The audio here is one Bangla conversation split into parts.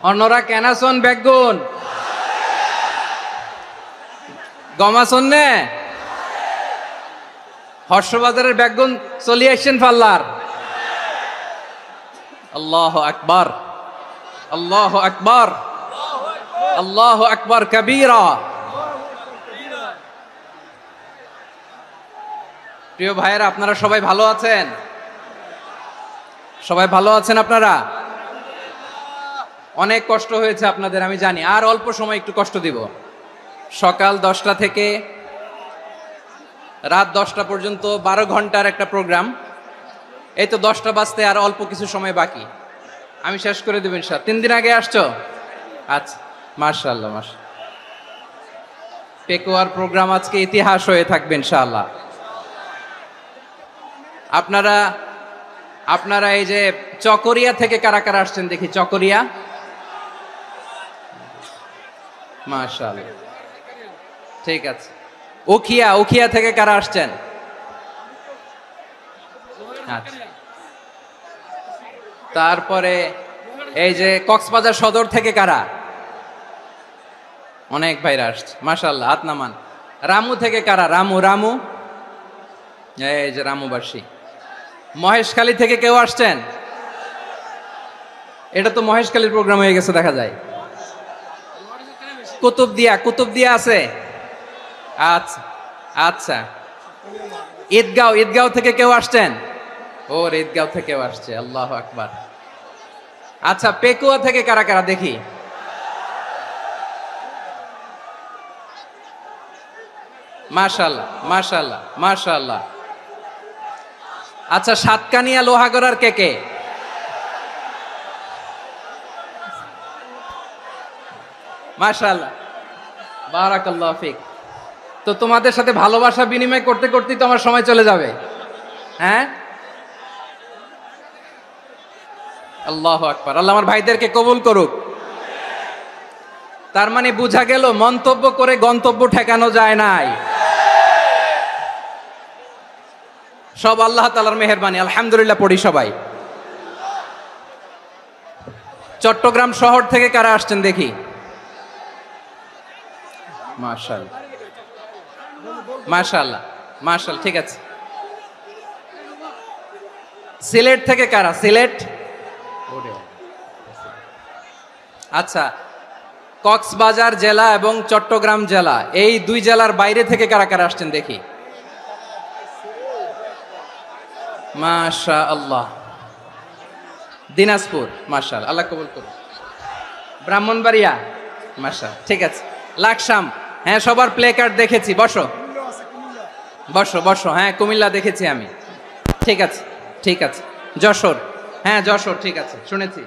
অন্যরা কেনাসন বেগুন গমাসন নে হর্ষবাজারের বেগুন চলি আসছেন পাল্লার। আল্লাহু আকবার, আল্লাহু আকবার, আল্লাহু আকবার কবীরা। প্রিয় ভাইয়েরা, আপনারা সবাই ভালো আছেন? সবাই ভালো আছেন? আপনারা অনেক কষ্ট হয়েছে আপনাদের, আমি জানি। আর অল্প সময় একটু কষ্ট দিব। সকাল 10টা থেকে রাত 10টা পর্যন্ত 12 ঘন্টার একটা প্রোগ্রাম। এই তো 10টা বাজতে আর অল্প কিছু সময় বাকি, আমি শেষ করে দেব ইনশাআল্লাহ। 3 দিন আগে আসছো? আচ্ছা, মাশাআল্লাহ মাশাআল্লাহ। পেকুয়ার প্রোগ্রাম আজকে ইতিহাস হয়ে থাকবে ইনশাআল্লাহ। আপনারা এই যে চকরিয়া থেকে কারা কারা আসছেন দেখি? চকরিয়া, মাশাআল্লাহ, ঠিক আছে। উখিয়া থেকে কারা আসছেন? আচ্ছা। তারপরে এই যে কক্সবাজার সদর থেকে কারা? অনেক ভাইরা আসছে, মাশাআল্লাহ, হাত নামান। রামু থেকে কারা? রামু, এই যে রামুবাসী। মহেশখালী থেকে কেউ আসছেন? এটা তো মহেশখালীর প্রোগ্রাম হয়ে গেছে দেখা যায়। কুতুবদিয়া আছে? আচ্ছা আচ্ছা। ঈদগাঁও থেকে কেউ আসছেন? ওর ঈদগাঁও থেকেও আসছে, আল্লাহু আকবার। আচ্ছা, পেকুয়া থেকে কারা কারা দেখি? মাশাআল্লাহ মাশাআল্লাহ মাশাআল্লাহ। আচ্ছা, সাতকানিয়া লোহাগড়ার কে? মাশাআল্লাহ, বারাকাল্লাহু ফিক। তো তোমাদের সাথে ভালোবাসা বিনিময় করতে করতেই তো আমার সময় চলে যাবে। হ্যাঁ, আল্লাহু আকবার। আল্লাহ আমার ভাইদেরকে কবুল করুক। তার মানে বোঝা গেল মন্তব্য করে গন্তব্য ঠেকানো যায় নাই। সব আল্লাহ তাআলার মেহেরবানি, আলহামদুলিল্লাহ পড়ি সবাই। চট্টগ্রাম শহর থেকে কারা আসছেন দেখি? মাশাআল্লাহ মাশাআল্লাহ মাশাআল্লাহ, ঠিক আছে। সিলেট থেকে কারা? সিলেট, আচ্ছা। কক্সবাজার জেলা এবং চট্টগ্রাম জেলা, এই দুই জেলার বাইরে থেকে কারা কারা আসছেন দেখি? মাশাআল্লাহ। দিনাজপুর, মাশাআল্লাহ, আল্লাহ কবুল করুন। ব্রাহ্মণবাড়িয়া, মাশাআল্লাহ, ঠিক আছে। লাকসাম, হ্যাঁ, সবার প্লে কার্ড দেখেছি। বসো বসো বসো। হ্যাঁ, কুমিল্লা দেখেছি আমি, ঠিক আছে ঠিক আছে। যশোর, হ্যাঁ যশোর, ঠিক আছে, শুনেছি।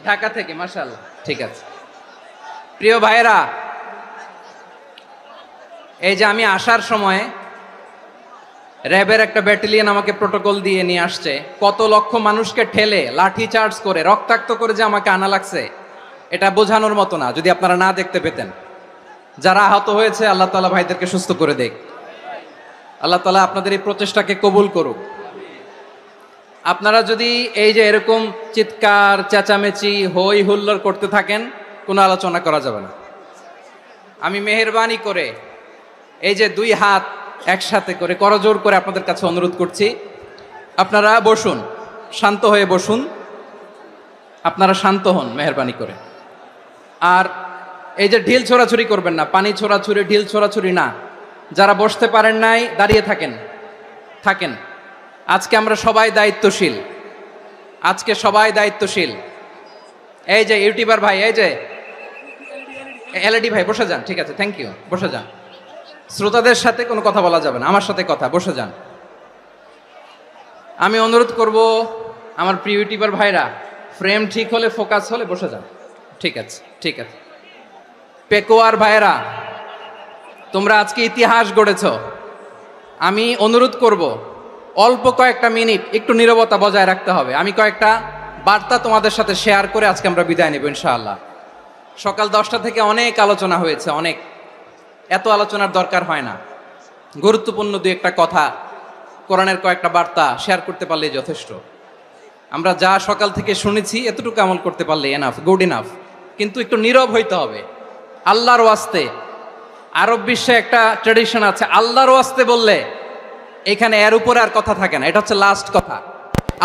ঢাকা থেকে, মাশাআল্লাহ, ঠিক আছে। প্রিয় ভাইয়েরা, এই যে আমি আসার সময় র্যাবের একটা ব্যাটালিয়ন আমাকে প্রোটোকল দিয়ে নিয়ে আসছে। কত লক্ষ মানুষকে ঠেলে লাঠি চার্জ করে রক্তাক্ত করে যে আমাকে আনা লাগছে, এটা বোঝানোর মতো না। যদি আপনারা না দেখতে পেতেন। যারা আহত হয়েছে, আল্লাহ তাআলা ভাইদেরকে সুস্থ করে দেখ। আল্লাহ তাআলা আপনাদের এই প্রচেষ্টাকে কবুল করুক। আপনারা যদি এই যে এরকম চিৎকার চেঁচামেচি হই হুল্লোড় করতে থাকেন, কোনো আলোচনা করা যাবে না। আমি মেহেরবানি করে এই যে দুই হাত একসাথে করে করজোড় করে আপনাদের কাছে অনুরোধ করছি, আপনারা বসুন, শান্ত হয়ে বসুন। আপনারা শান্ত হন মেহেরবানি করে। আর এই যে ঢিল ছোড়াছুরি করবেন না, পানি ছোড়াছুরি, ঢিল ছোড়াছুরি না। যারা বসতে পারেন নাই, দাঁড়িয়ে থাকেন। আজকে আমরা সবাই দায়িত্বশীল, আজকে সবাই দায়িত্বশীল। এই যে ইউটিউবার ভাই, এই যে এলইডি ভাই, বসে যান, ঠিক আছে, থ্যাংক ইউ, বসে যান। শ্রোতাদের সাথে কোনো কথা বলা যাবে না, আমার সাথে কথা, বসে যান। আমি অনুরোধ করব আমার প্রিয় ইউটিউবার ভাইরা, ফ্রেম ঠিক হলে, ফোকাস হলে বসে যান, ঠিক আছে ঠিক আছে। পেকুয়ার ভাইরা, তোমরা আজকে ইতিহাস গড়েছ। আমি অনুরোধ করব অল্প কয়েকটা মিনিট একটু নীরবতা বজায় রাখতে হবে। আমি কয়েকটা বার্তা তোমাদের সাথে শেয়ার করে আজকে আমরা বিদায় নেব ইনশাআল্লাহ। সকাল 10টা থেকে অনেক আলোচনা হয়েছে, অনেক, এত আলোচনার দরকার হয় না। গুরুত্বপূর্ণ দুই একটা কথা, কোরআনের কয়েকটা বার্তা শেয়ার করতে পারলেই যথেষ্ট। আমরা যা সকাল থেকে শুনেছি এতটুকু আমল করতে পারলে এনাফ, গুড ইনাফ। কিন্তু একটু নীরব হইতে হবে আল্লাহর ওয়াস্তে। আরব বিশ্বে একটা ট্রেডিশন আছে, আল্লাহর ওয়াস্তে বললে এখানে এর উপরে আর কথা থাকে না, এটা হচ্ছে লাস্ট কথা।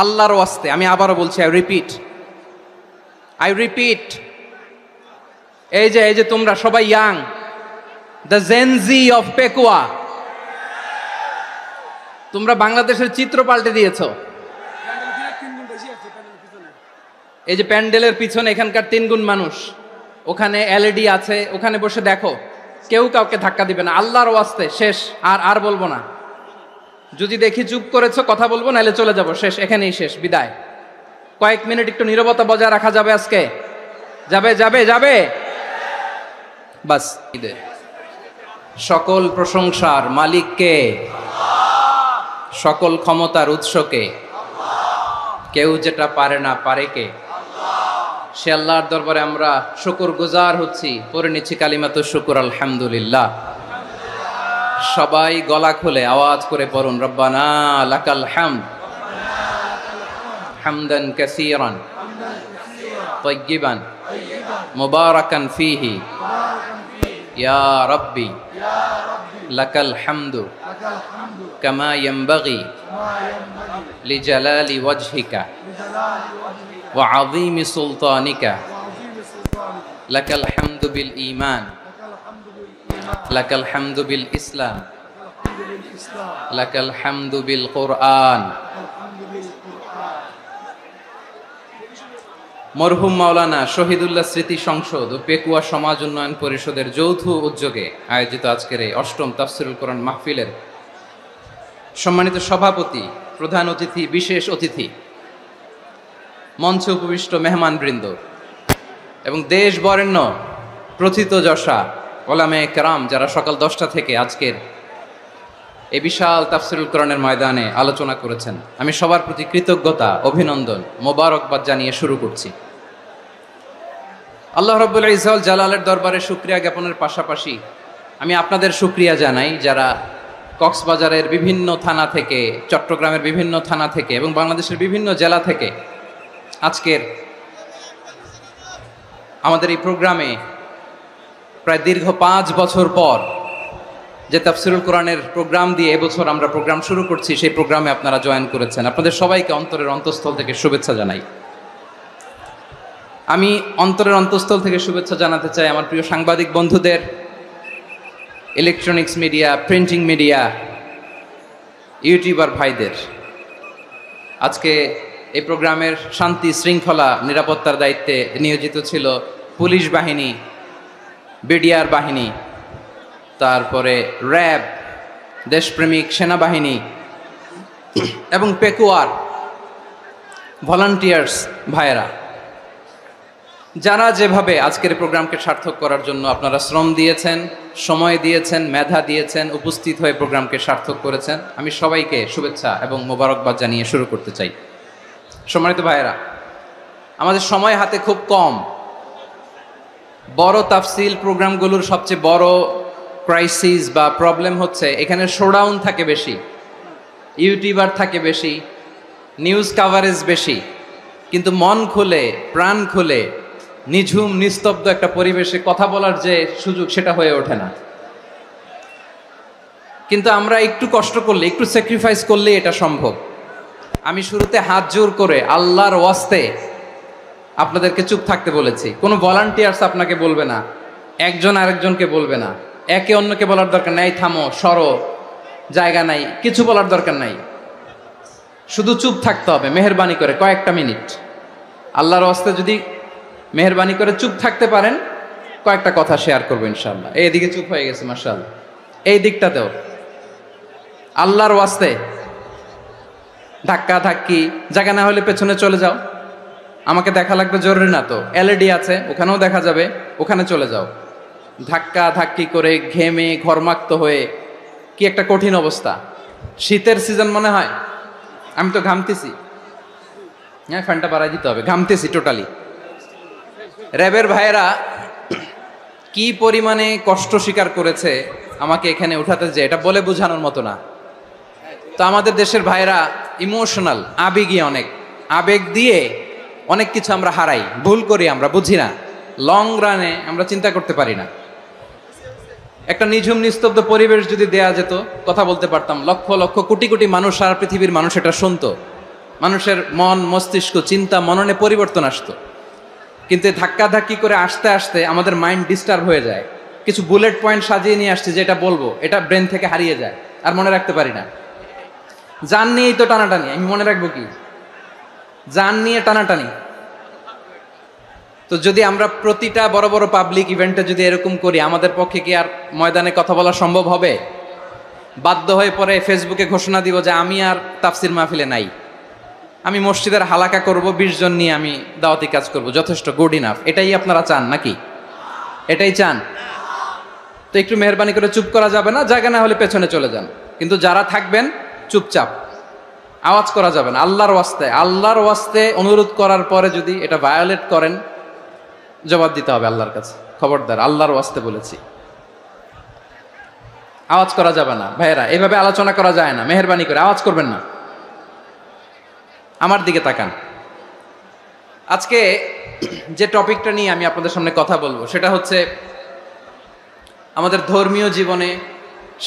আল্লাহর ওয়াস্তে, আমি আবারও বলছি, আই রিপিট, এই যে তোমরা সবাই young, the Gen Z of Pekua, তোমরা বাংলাদেশের চিত্র পাল্টে দিয়েছো। এই যে প্যান্ডেলের পিছনে এখানকার 3 গুণ মানুষ, ওখানে এলইডি আছে, ওখানে বসে দেখো, কেউ কাউকে ধাক্কা দিবে না। আল্লাহর ওয়াস্তে শেষ, আর বলবো না। যদি দেখি চুপ করেছো, কথা বলবো, নাহলে চলে যাবো, শেষ, এখানেই শেষ, বিদায়। কয়েক মিনিট একটু নীরবতা বজায় রাখা যাবে আজকে? যাবে বাস। সকল প্রশংসার মালিককে, সকল ক্ষমতার উৎসকে, কেউ যেটা পারে না পারে কে? সে আল্লাহর দরবারে আমরা শুকরগুজার হচ্ছি। পড়ে নিচ্ছি কালিমাতু শুকর, আলহামদুলিল্লাহ। সবাই গলা খুলে আওয়াজ করে পড়ুন, রব্বানা লাকাল হামদ হামদান কাসীরান তাইয়্যিবান মুবারাকান ফীহি ইয়া রাব্বি লাকাল হামদু কামা ইয়ানবাগি লিজালালি ওয়াজহিকা ওয়া আযীমি সুলতানিকা লাকাল হামদু বিল ঈমান লাকাল হামদু বিল ইসলাম লাকাল হামদু বিল কুরআন। মরহুম মাওলানা শহীদুল্লাহ স্মৃতি সংসদ ও পেকুয়া সমাজ উন্নয়ন পরিষদের যৌথ উদ্যোগে আয়োজিত আজকের এই ৮ম তাফসীরুল কোরআন মাহফিলের সম্মানিত সভাপতি, প্রধান অতিথি, বিশেষ অতিথি, মঞ্চে উপবিষ্ট মেহমানবৃন্দ এবং দেশ বরেণ্য প্রথিতযশা ওলামায়ে কেরাম যারা সকাল 10টা থেকে আজকের এই বিশাল তাফসীরুল কোরআনের ময়দানে আলোচনা করেছেন, আমি সবার প্রতি কৃতজ্ঞতা, অভিনন্দন, মোবারকবাদ জানিয়ে শুরু করছি। আল্লাহ রাব্বুল ইজ্জত জালালের দরবারে শুকরিয়া জ্ঞাপনের পাশাপাশি আমি আপনাদের শুকরিয়া জানাই যারা কক্সবাজারের বিভিন্ন থানা থেকে, চট্টগ্রামের বিভিন্ন থানা থেকে এবং বাংলাদেশের বিভিন্ন জেলা থেকে আজকের আমাদের এই প্রোগ্রামে প্রায় দীর্ঘ 5 বছর পর যে তাফসীরুল কোরআনের প্রোগ্রাম দিয়ে এবছর আমরা প্রোগ্রাম শুরু করছি, সেই প্রোগ্রামে আপনারা জয়েন করেছেন। আপনাদের সবাইকে অন্তরের অন্তঃস্থল থেকে শুভেচ্ছা জানাই। আমি অন্তরের অন্তঃস্থল থেকে শুভেচ্ছা জানাতে চাই আমার প্রিয় সাংবাদিক বন্ধুদের, electronics media, printing media, YouTuber ভাইদের। আজকে এই প্রোগ্রামের শান্তি শৃঙ্খলা নিরাপত্তার দায়িত্বে নিয়োজিত ছিল পুলিশ বাহিনী, বিডিআর বাহিনী, তারপরে র্যাব, দেশপ্রেমিক সেনাবাহিনী এবং পেকুয়ার ভলান্টিয়ার্স ভাইয়েরা, যারা যেভাবে আজকের প্রোগ্রামকে সার্থক করার জন্য আপনারা শ্রম দিয়েছেন, সময় দিয়েছেন, মেধা দিয়েছেন, উপস্থিত হয়ে প্রোগ্রামকে সার্থক করেছেন, আমি সবাইকে শুভেচ্ছা এবং মোবারকবাদ জানিয়ে শুরু করতে চাই। সম্মানিত ভাইয়েরা, আমাদের সময় হাতে খুব কম। বড় তাফসীল প্রোগ্রামগুলোর সবচেয়ে বড় ক্রাইসিস বা প্রবলেম হচ্ছে এখানে শোডাউন থাকে বেশি, ইউটিউবার থাকে বেশি, নিউজ কাভারেজ বেশি, কিন্তু মন খুলে, প্রাণ খুলে, নিঝুম নিস্তব্ধ একটা পরিবেশে কথা বলার যে সুযোগ, সেটা হয়ে ওঠে না। কিন্তু আমরা একটু কষ্ট করলে, একটু স্যাক্রিফাইস করলে এটা সম্ভব। আমি শুরুতে হাত জোর করে আল্লাহর ওয়াস্তে আপনাদেরকে চুপ থাকতে বলেছি। কোনো ভলান্টিয়ার্স আপনাকে বলবে না, একজন আরেকজনকে বলবে না, একে অন্যকে বলার দরকার নাই, থামো, সরো, জায়গা নাই, কিছু বলার দরকার নাই, শুধু চুপ থাকতে হবে মেহেরবানি করে কয়েকটা মিনিট। আল্লাহর ওয়াস্তে যদি মেহেরবানি করে চুপ থাকতে পারেন, কয়েকটা কথা শেয়ার করবো ইনশাআল্লাহ। এইদিকে চুপ হয়ে গেছে মাশাআল্লাহ, এই দিকটাতেও আল্লাহর ওয়াস্তে ধাক্কা ধাক্কি, জায়গা না হলে পেছনে চলে যাও, আমাকে দেখা লাগবে জরুরি না তো, এলইডি আছে ওখানেও দেখা যাবে, ওখানে চলে যাও। ধাক্কা ধাক্কি করে ঘেমে ঘরমাক্ত হয়ে কি একটা কঠিন অবস্থা। শীতের সিজন মনে হয়, আমি তো ঘামতেছি, হ্যাঁ ফ্যানটা বাড়াই দিতে হবে, ঘামতেছি টোটালি। র্যাবের ভাইয়েরা কি পরিমাণে কষ্ট স্বীকার করেছে আমাকে এখানে উঠাতে, যে এটা বলে বোঝানোর মতো না। তো আমাদের দেশের ভাইয়েরা ইমোশনাল, আবেগী, অনেক আবেগ দিয়ে অনেক কিছু আমরা হারাই, ভুল করি, আমরা বুঝি না, লং রানে আমরা চিন্তা করতে পারি না। একটা নিঝুম নিস্তব্ধ পরিবেশ যদি দেয়া যেত, কথা বলতে পারতাম, লক্ষ লক্ষ কোটি কোটি মানুষ, সারা পৃথিবীর মানুষ এটা শুনতো, মানুষের মন মস্তিষ্ক চিন্তা মননে পরিবর্তন আসতো। কিন্তু ধাক্কাধাক্কি করে আসতে আসতে আমাদের মাইন্ড ডিস্টার্ব হয়ে যায়। কিছু বুলেট পয়েন্ট সাজিয়ে নিয়ে আসছে, যেটা বলবো এটা ব্রেন থেকে হারিয়ে যায়, আর মনে রাখতে পারি না। জান নিয়েই তো টানাটানি, আমি মনে রাখবো কি? জান নিয়ে টানাটানি। তো যদি আমরা প্রতিটা বড় বড় পাবলিক ইভেন্টে যদি এরকম করি, আমাদের পক্ষে কি আর ময়দানে কথা বলা সম্ভব হবে? বাধ্য হয়ে পরে ফেসবুকে ঘোষণা দিব যে আমি আর তাফসির মাহফিলে নাই, আমি মসজিদের হালাকা করব, 20 জন নিয়ে আমি দাওয়াতি কাজ করব, যথেষ্ট, গুড ইনাফ। এটাই আপনারা চান নাকি? এটাই চান? তো একটু মেহরবানি করে চুপ করা যাবে না? জায়গা না হলে পেছনে চলে যান, কিন্তু যারা থাকবেন চুপচাপ, আওয়াজ করা যাবে না। আল্লাহর ওয়াস্তে অনুরোধ করার পরে যদি এটা ভায়োলেট করেন, জবাব দিতে হবে আল্লাহর কাছে। খবরদার, আল্লাহর ওয়াস্তে বলেছি, আওয়াজ করা যাবে না। ভাইয়েরা, এভাবে আলোচনা করা যায় না, মেহরবানি করে আওয়াজ করবেন না। আমার দিকে তাকান। আজকে যে টপিকটা নিয়ে আমি আপনাদের সামনে কথা বলবো সেটা হচ্ছে আমাদের ধর্মীয় জীবনে,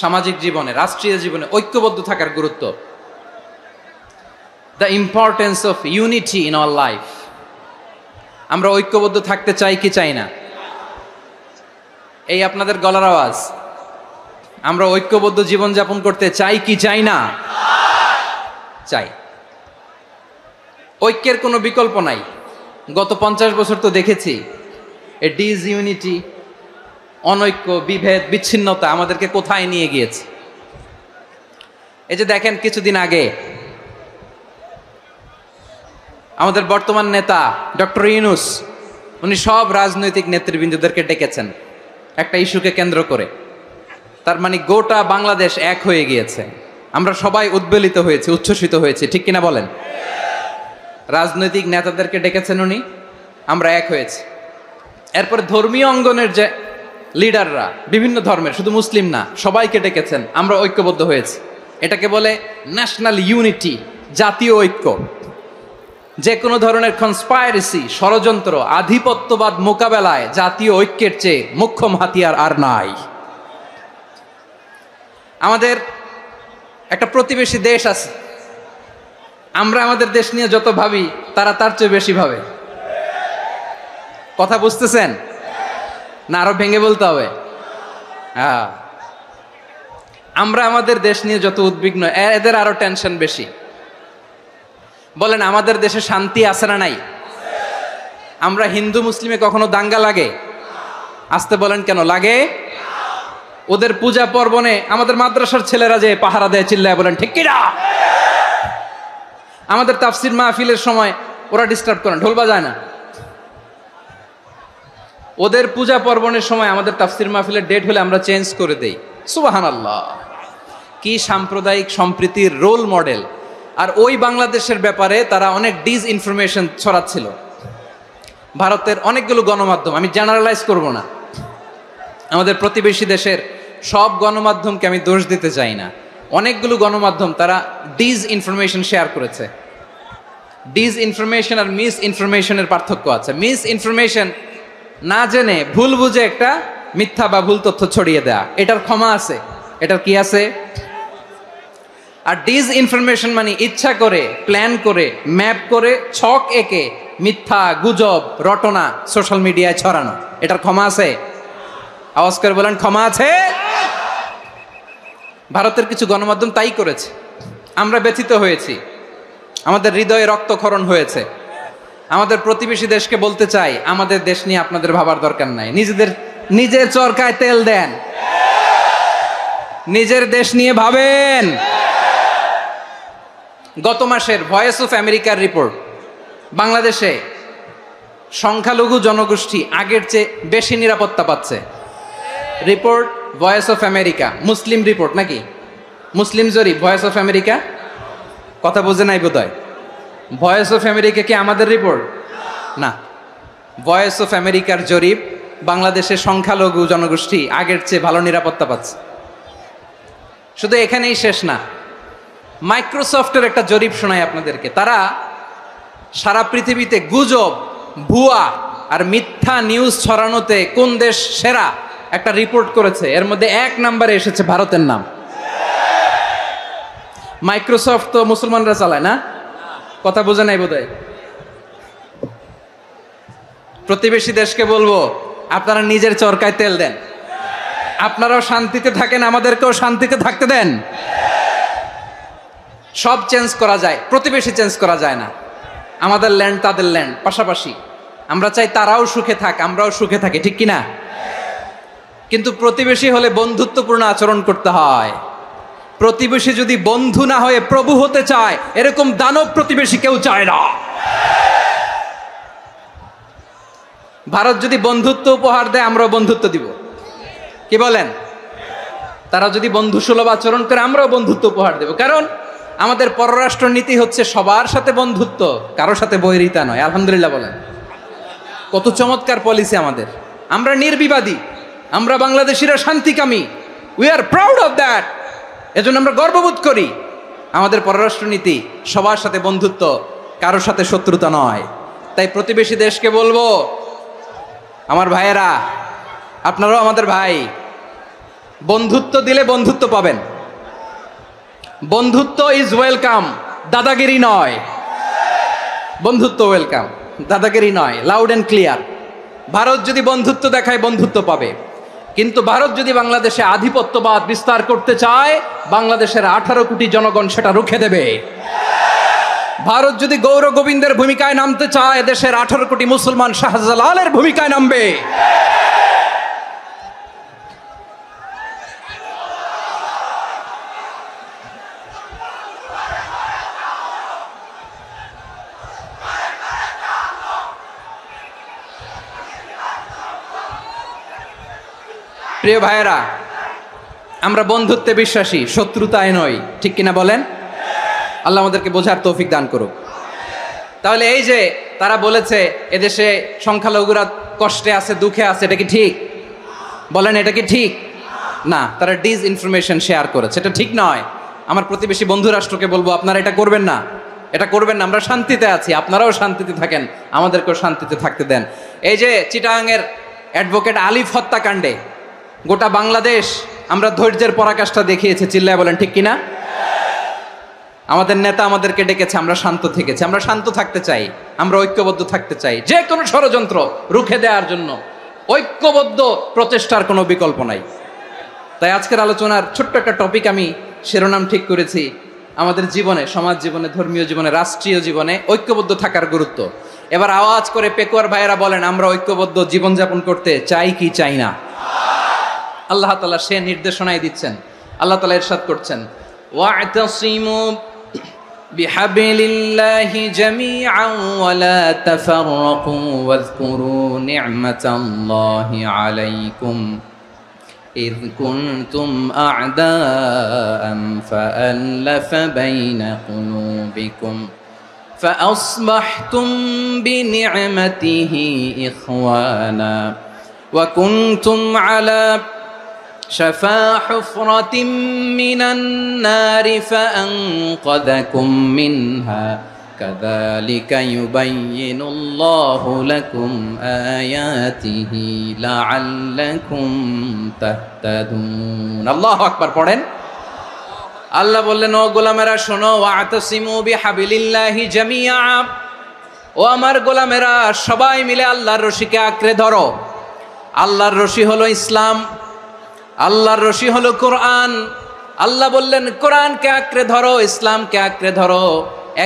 সামাজিক জীবনে, রাষ্ট্রীয় জীবনে ঐক্যবদ্ধ থাকার গুরুত্ব। The importance of unity in our life. আমরা ঐক্যবদ্ধ থাকতে চাই কি চাই না? এই আপনাদের গলার আওয়াজ। আমরা ঐক্যবদ্ধ জীবনযাপন করতে চাই কি চাই না? চাই। ঐক্যের কোনো বিকল্প নাই। গত 50 বছর তো দেখেছি এ ডিসইউনিটি, অনৈক্য, বিভেদ, বিচ্ছিন্নতা আমাদেরকে কোথায় নিয়ে গিয়েছে। এই যে দেখেন, কিছুদিন আগে আমাদের বর্তমান নেতা ডক্টর ইউনূস, উনি সব রাজনৈতিক নেতৃবৃন্দদেরকে ডেকেছেন একটা ইস্যুকে কেন্দ্র করে। তার মানে গোটা বাংলাদেশ এক হয়ে গিয়েছে। আমরা সবাই উদ্বেলিত হয়েছি, উচ্ছ্বসিত হয়েছি, ঠিক কিনা বলেন? রাজনৈতিক নেতাদেরকে ডেকেছেন উনি, আমরা এক হয়েছি। এরপরে ধর্মীয় অঙ্গনের যে লিডাররা, বিভিন্ন ধর্মের, শুধু মুসলিম না, সবাইকে ডেকেছেন, আমরা ঐক্যবদ্ধ হয়েছি। এটাকে বলে ন্যাশনাল ইউনিটি, জাতীয় ঐক্য। যে কোনো ধরনের কনস্পাইরেসি, ষড়যন্ত্র, আধিপত্যবাদ মোকাবেলায় জাতীয় ঐক্যের চেয়ে মোক্ষম হাতিয়ার আর নাই। আমাদের একটা প্রতিবেশী দেশ আছে, আমরা আমাদের দেশ নিয়ে যত ভাবি তারা তার চেয়ে বেশি ভাবে। কথা বুঝতেছেন না? আরো ভেঙে বলতে হবে। হ্যাঁ, আমরা আমাদের দেশ নিয়ে যত উদ্বিগ্ন, এদের আরো টেনশন বেশি। বলেন, আমাদের দেশে শান্তি আছে না নাই? আমরা হিন্দু মুসলিমে কখনো দাঙ্গা লাগে? আসতে বলেন, কেন লাগে? ওদের পূজা পার্বণে আমাদের মাদ্রাসার ছেলেরা যে পাহারা দেয়, চিল্লায় বলেন ঠিক কিনা? আমাদের তাফসির মাহফিলের সময় ওরা ডিস্টার্ব করেন, ঢোল বাজায় না। ওদের পূজা পার্বণের সময় আমাদের তাফসির মাহফিলের ডেট হলে আমরা চেঞ্জ করে দেই। সুবহানাল্লাহ, কি সাম্প্রদায়িক সম্প্রীতির রোল মডেল। আর ওই বাংলাদেশের ব্যাপারে তারা অনেক ডিসইনফরমেশন ছড়াচ্ছিল। ভারতের অনেকগুলো গণমাধ্যম, আমি জেনারেলাইজ করব না, আমাদের প্রতিবেশী দেশের সব গণমাধ্যমকে আমি দোষ দিতে চাই না, অনেকগুলো গণমাধ্যম তারা ডিসইনফরমেশন শেয়ার করেছে। ডিসইনফরমেশন আর মিস ইনফরমেশনের পার্থক্য আছে। মিস ইনফরমেশন না জেনে ভুল বুঝে একটা মিথ্যা বা ভুল তথ্য ছড়িয়ে দেয়া, এটার ক্ষমা আছে, এটার কি আছে? আর ডিসইনফরমেশন মানে ইচ্ছা করে, প্ল্যান করে, ম্যাপ করে, ছক এঁকে মিথ্যা, গুজব, রটনা সোশ্যাল মিডিয়ায় ছড়ানো, এটার ক্ষমা আছে? আওয়াজ করে বলেন, ক্ষমা আছে? ভারতের কিছু গণমাধ্যম তাই করেছে। আমরা ব্যথিত হয়েছি, আমাদের হৃদয়ে রক্তক্ষরণ হয়েছে। আমাদের প্রতিবেশী দেশকে বলতে চাই, আমাদের দেশ নিয়ে আপনাদের ভাবার দরকার নাই। নিজের চরকায় তেল দেন, নিজের দেশ নিয়ে ভাবেন। গত মাসের ভয়েস অফ আমেরিকার রিপোর্ট, বাংলাদেশে সংখ্যালঘু জনগোষ্ঠী আগের চেয়ে বেশি নিরাপত্তা পাচ্ছে। Report voice of America, Muslim report নাকি? মুসলিম জরিপ, ভয়েস অফ আমেরিকা। কথা বুঝে নাই বোধহয়। ভয়েস অফ আমেরিকা কি আমাদের রিপোর্ট? না, ভয়েস অফ আমেরিকার জরিপ, বাংলাদেশের সংখ্যালঘু জনগোষ্ঠী আগের চেয়ে ভালো নিরাপত্তা পাচ্ছে। শুধু এখানেই শেষ না, মাইক্রোসফটের একটা জরিপ শোনায় আপনাদেরকে। তারা সারা পৃথিবীতে গুজব, ভুয়া আর মিথ্যা নিউজ ছড়ানোতে কোন দেশ সেরা একটা রিপোর্ট করেছে, এর মধ্যে 1 নম্বরে এসেছে ভারতের নাম। মাইক্রোসফট তো মুসলমানরা চালায় না, কথা বোঝে নাই বোধহয়। প্রতিবেশী দেশকে বলবো, আপনারা নিজের চরকায় তেল দেন, আপনারাও শান্তিতে থাকেন, আমাদেরকেও শান্তিতে থাকতে দেন। সব চেঞ্জ করা যায়, প্রতিবেশী চেঞ্জ করা যায় না। আমাদের ল্যান্ড তাদের ল্যান্ড পাশাপাশি, আমরা চাই তারাও সুখে থাক, আমরাও সুখে থাকি, ঠিক কিনা? কিন্তু প্রতিবেশী হলে বন্ধুত্বপূর্ণ আচরণ করতে হয়। প্রতিবেশী যদি বন্ধু না হয়ে প্রভু হতে চায়, এরকম দানব প্রতিবেশী কেউ চায় না। ভারত যদি বন্ধুত্ব উপহার দেয়, আমরাও বন্ধুত্ব দিব, কি বলেন? তারা যদি বন্ধু সুলভ আচরণ করে, আমরাও বন্ধুত্ব উপহার দেব। কারণ আমাদের পররাষ্ট্র নীতি হচ্ছে সবার সাথে বন্ধুত্ব, কারোর সাথে বৈরিতা নয়। আলহামদুলিল্লাহ বলেন, কত চমৎকার পলিসি আমাদের। আমরা নির্বিবাদী, আমরা বাংলাদেশিরা শান্তিকামী, we are proud of that. এজন্য আমরা গর্ববোধ করি। আমাদের পররাষ্ট্র নীতি সবার সাথে বন্ধুত্ব, কারোর সাথে শত্রুতা নয়। তাই প্রতিবেশী দেশকে বলবো, আমার ভাইয়েরা, আপনারাও আমাদের ভাই, বন্ধুত্ব দিলে বন্ধুত্ব পাবেন। বন্ধুত্ব ইজ ওয়েলকাম, দাদাগিরি নয়। বন্ধুত্ব ওয়েলকাম, দাদাগিরি নয়, লাউড অ্যান্ড ক্লিয়ার। ভারত যদি বন্ধুত্ব দেখায়, বন্ধুত্ব পাবে। কিন্তু ভারত যদি বাংলাদেশে আধিপত্যবাদ বিস্তার করতে চায়, বাংলাদেশের 18 কোটি জনগণ সেটা রুখে দেবে। ভারত যদি গৌর গোবিন্দের ভূমিকায় নামতে চায়, দেশের 18 কোটি মুসলমান শাহজালালের ভূমিকায় নামবে। প্রিয় ভাইয়েরা, আমরা বন্ধুত্বে বিশ্বাসী, শত্রুতায় নয়, ঠিক কিনা বলেন? আল্লাহ আমাদেরকে বোঝার তৌফিক দান করুক। তাহলে এই যে তারা বলেছে এদেশে সংখ্যালঘুরা কষ্টে আছে, দুঃখে আছে, এটা কি ঠিক? বলেন, এটা কি ঠিক? না, তারা ডিস ইনফরমেশন শেয়ার করেছে, এটা ঠিক নয়। আমার প্রতিবেশী বন্ধু রাষ্ট্রকে বলবো, আপনারা এটা করবেন না, এটা করবেন না। আমরা শান্তিতে আছি, আপনারাও শান্তিতে থাকেন, আমাদেরকেও শান্তিতে থাকতে দেন। এই যে চিটাগাংয়ের অ্যাডভোকেট আলিফ হত্যাকাণ্ডে গোটা বাংলাদেশ আমরা ধৈর্যের পরাকাষ্ঠা দেখিয়েছে, চিল্লায় বলেন ঠিক কিনা? আমাদের নেতা আমাদেরকে ডেকেছে, আমরা শান্ত থেকেছি। আমরা শান্ত থাকতে চাই, আমরা ঐক্যবদ্ধ থাকতে চাই। যে কোনো ষড়যন্ত্র রুখে দেওয়ার জন্য ঐক্যবদ্ধ প্রচেষ্টার কোনো বিকল্প নাই। তাই আজকের আলোচনার ছোট্ট একটা টপিক আমি শিরোনাম ঠিক করেছি, আমাদের জীবনে, সমাজ জীবনে, ধর্মীয় জীবনে, রাষ্ট্রীয় জীবনে ঐক্যবদ্ধ থাকার গুরুত্ব। এবার আওয়াজ করে পেকুয়ার ভাইয়েরা বলেন, আমরা ঐক্যবদ্ধ জীবনযাপন করতে চাই কি চাই না? আল্লাহ তাআলা সে নির্দেশনাই দিচ্ছেন। আল্লাহ তাআলা ইরশাদ করছেন, ওয়া'তাসিমু বিহাবলিল্লাহি জামিআন ওয়া লা তাফাররাকু ওয়াযকুরু নি'মাতাল্লাহি আলাইকুম إذ كنتم أعداء فألف بين قلوبكم فأصبحتم بنعمته إخوانا وكنتم على شفا حفرة من النار فأنقذكم منها كذلك يبين الله لكم آياته لعلكم تهتدون الله أكبر পড়েন। আল্লাহ বললেন, ও গোলামেরা শোনো, ওয়া'তাসিমু বিহাবিলিল্লাহি জামিআ, ও আমার গোলামেরা সবাই মিলে আল্লাহর রশিকে আঁকড়ে ধরো। আল্লাহর রশি হলো ইসলাম, আল্লাহর রশি হলো কোরআন। আল্লাহ বললেন, কোরআনকে আঁকড়ে ধরো, ইসলামকে আঁকড়ে ধরো।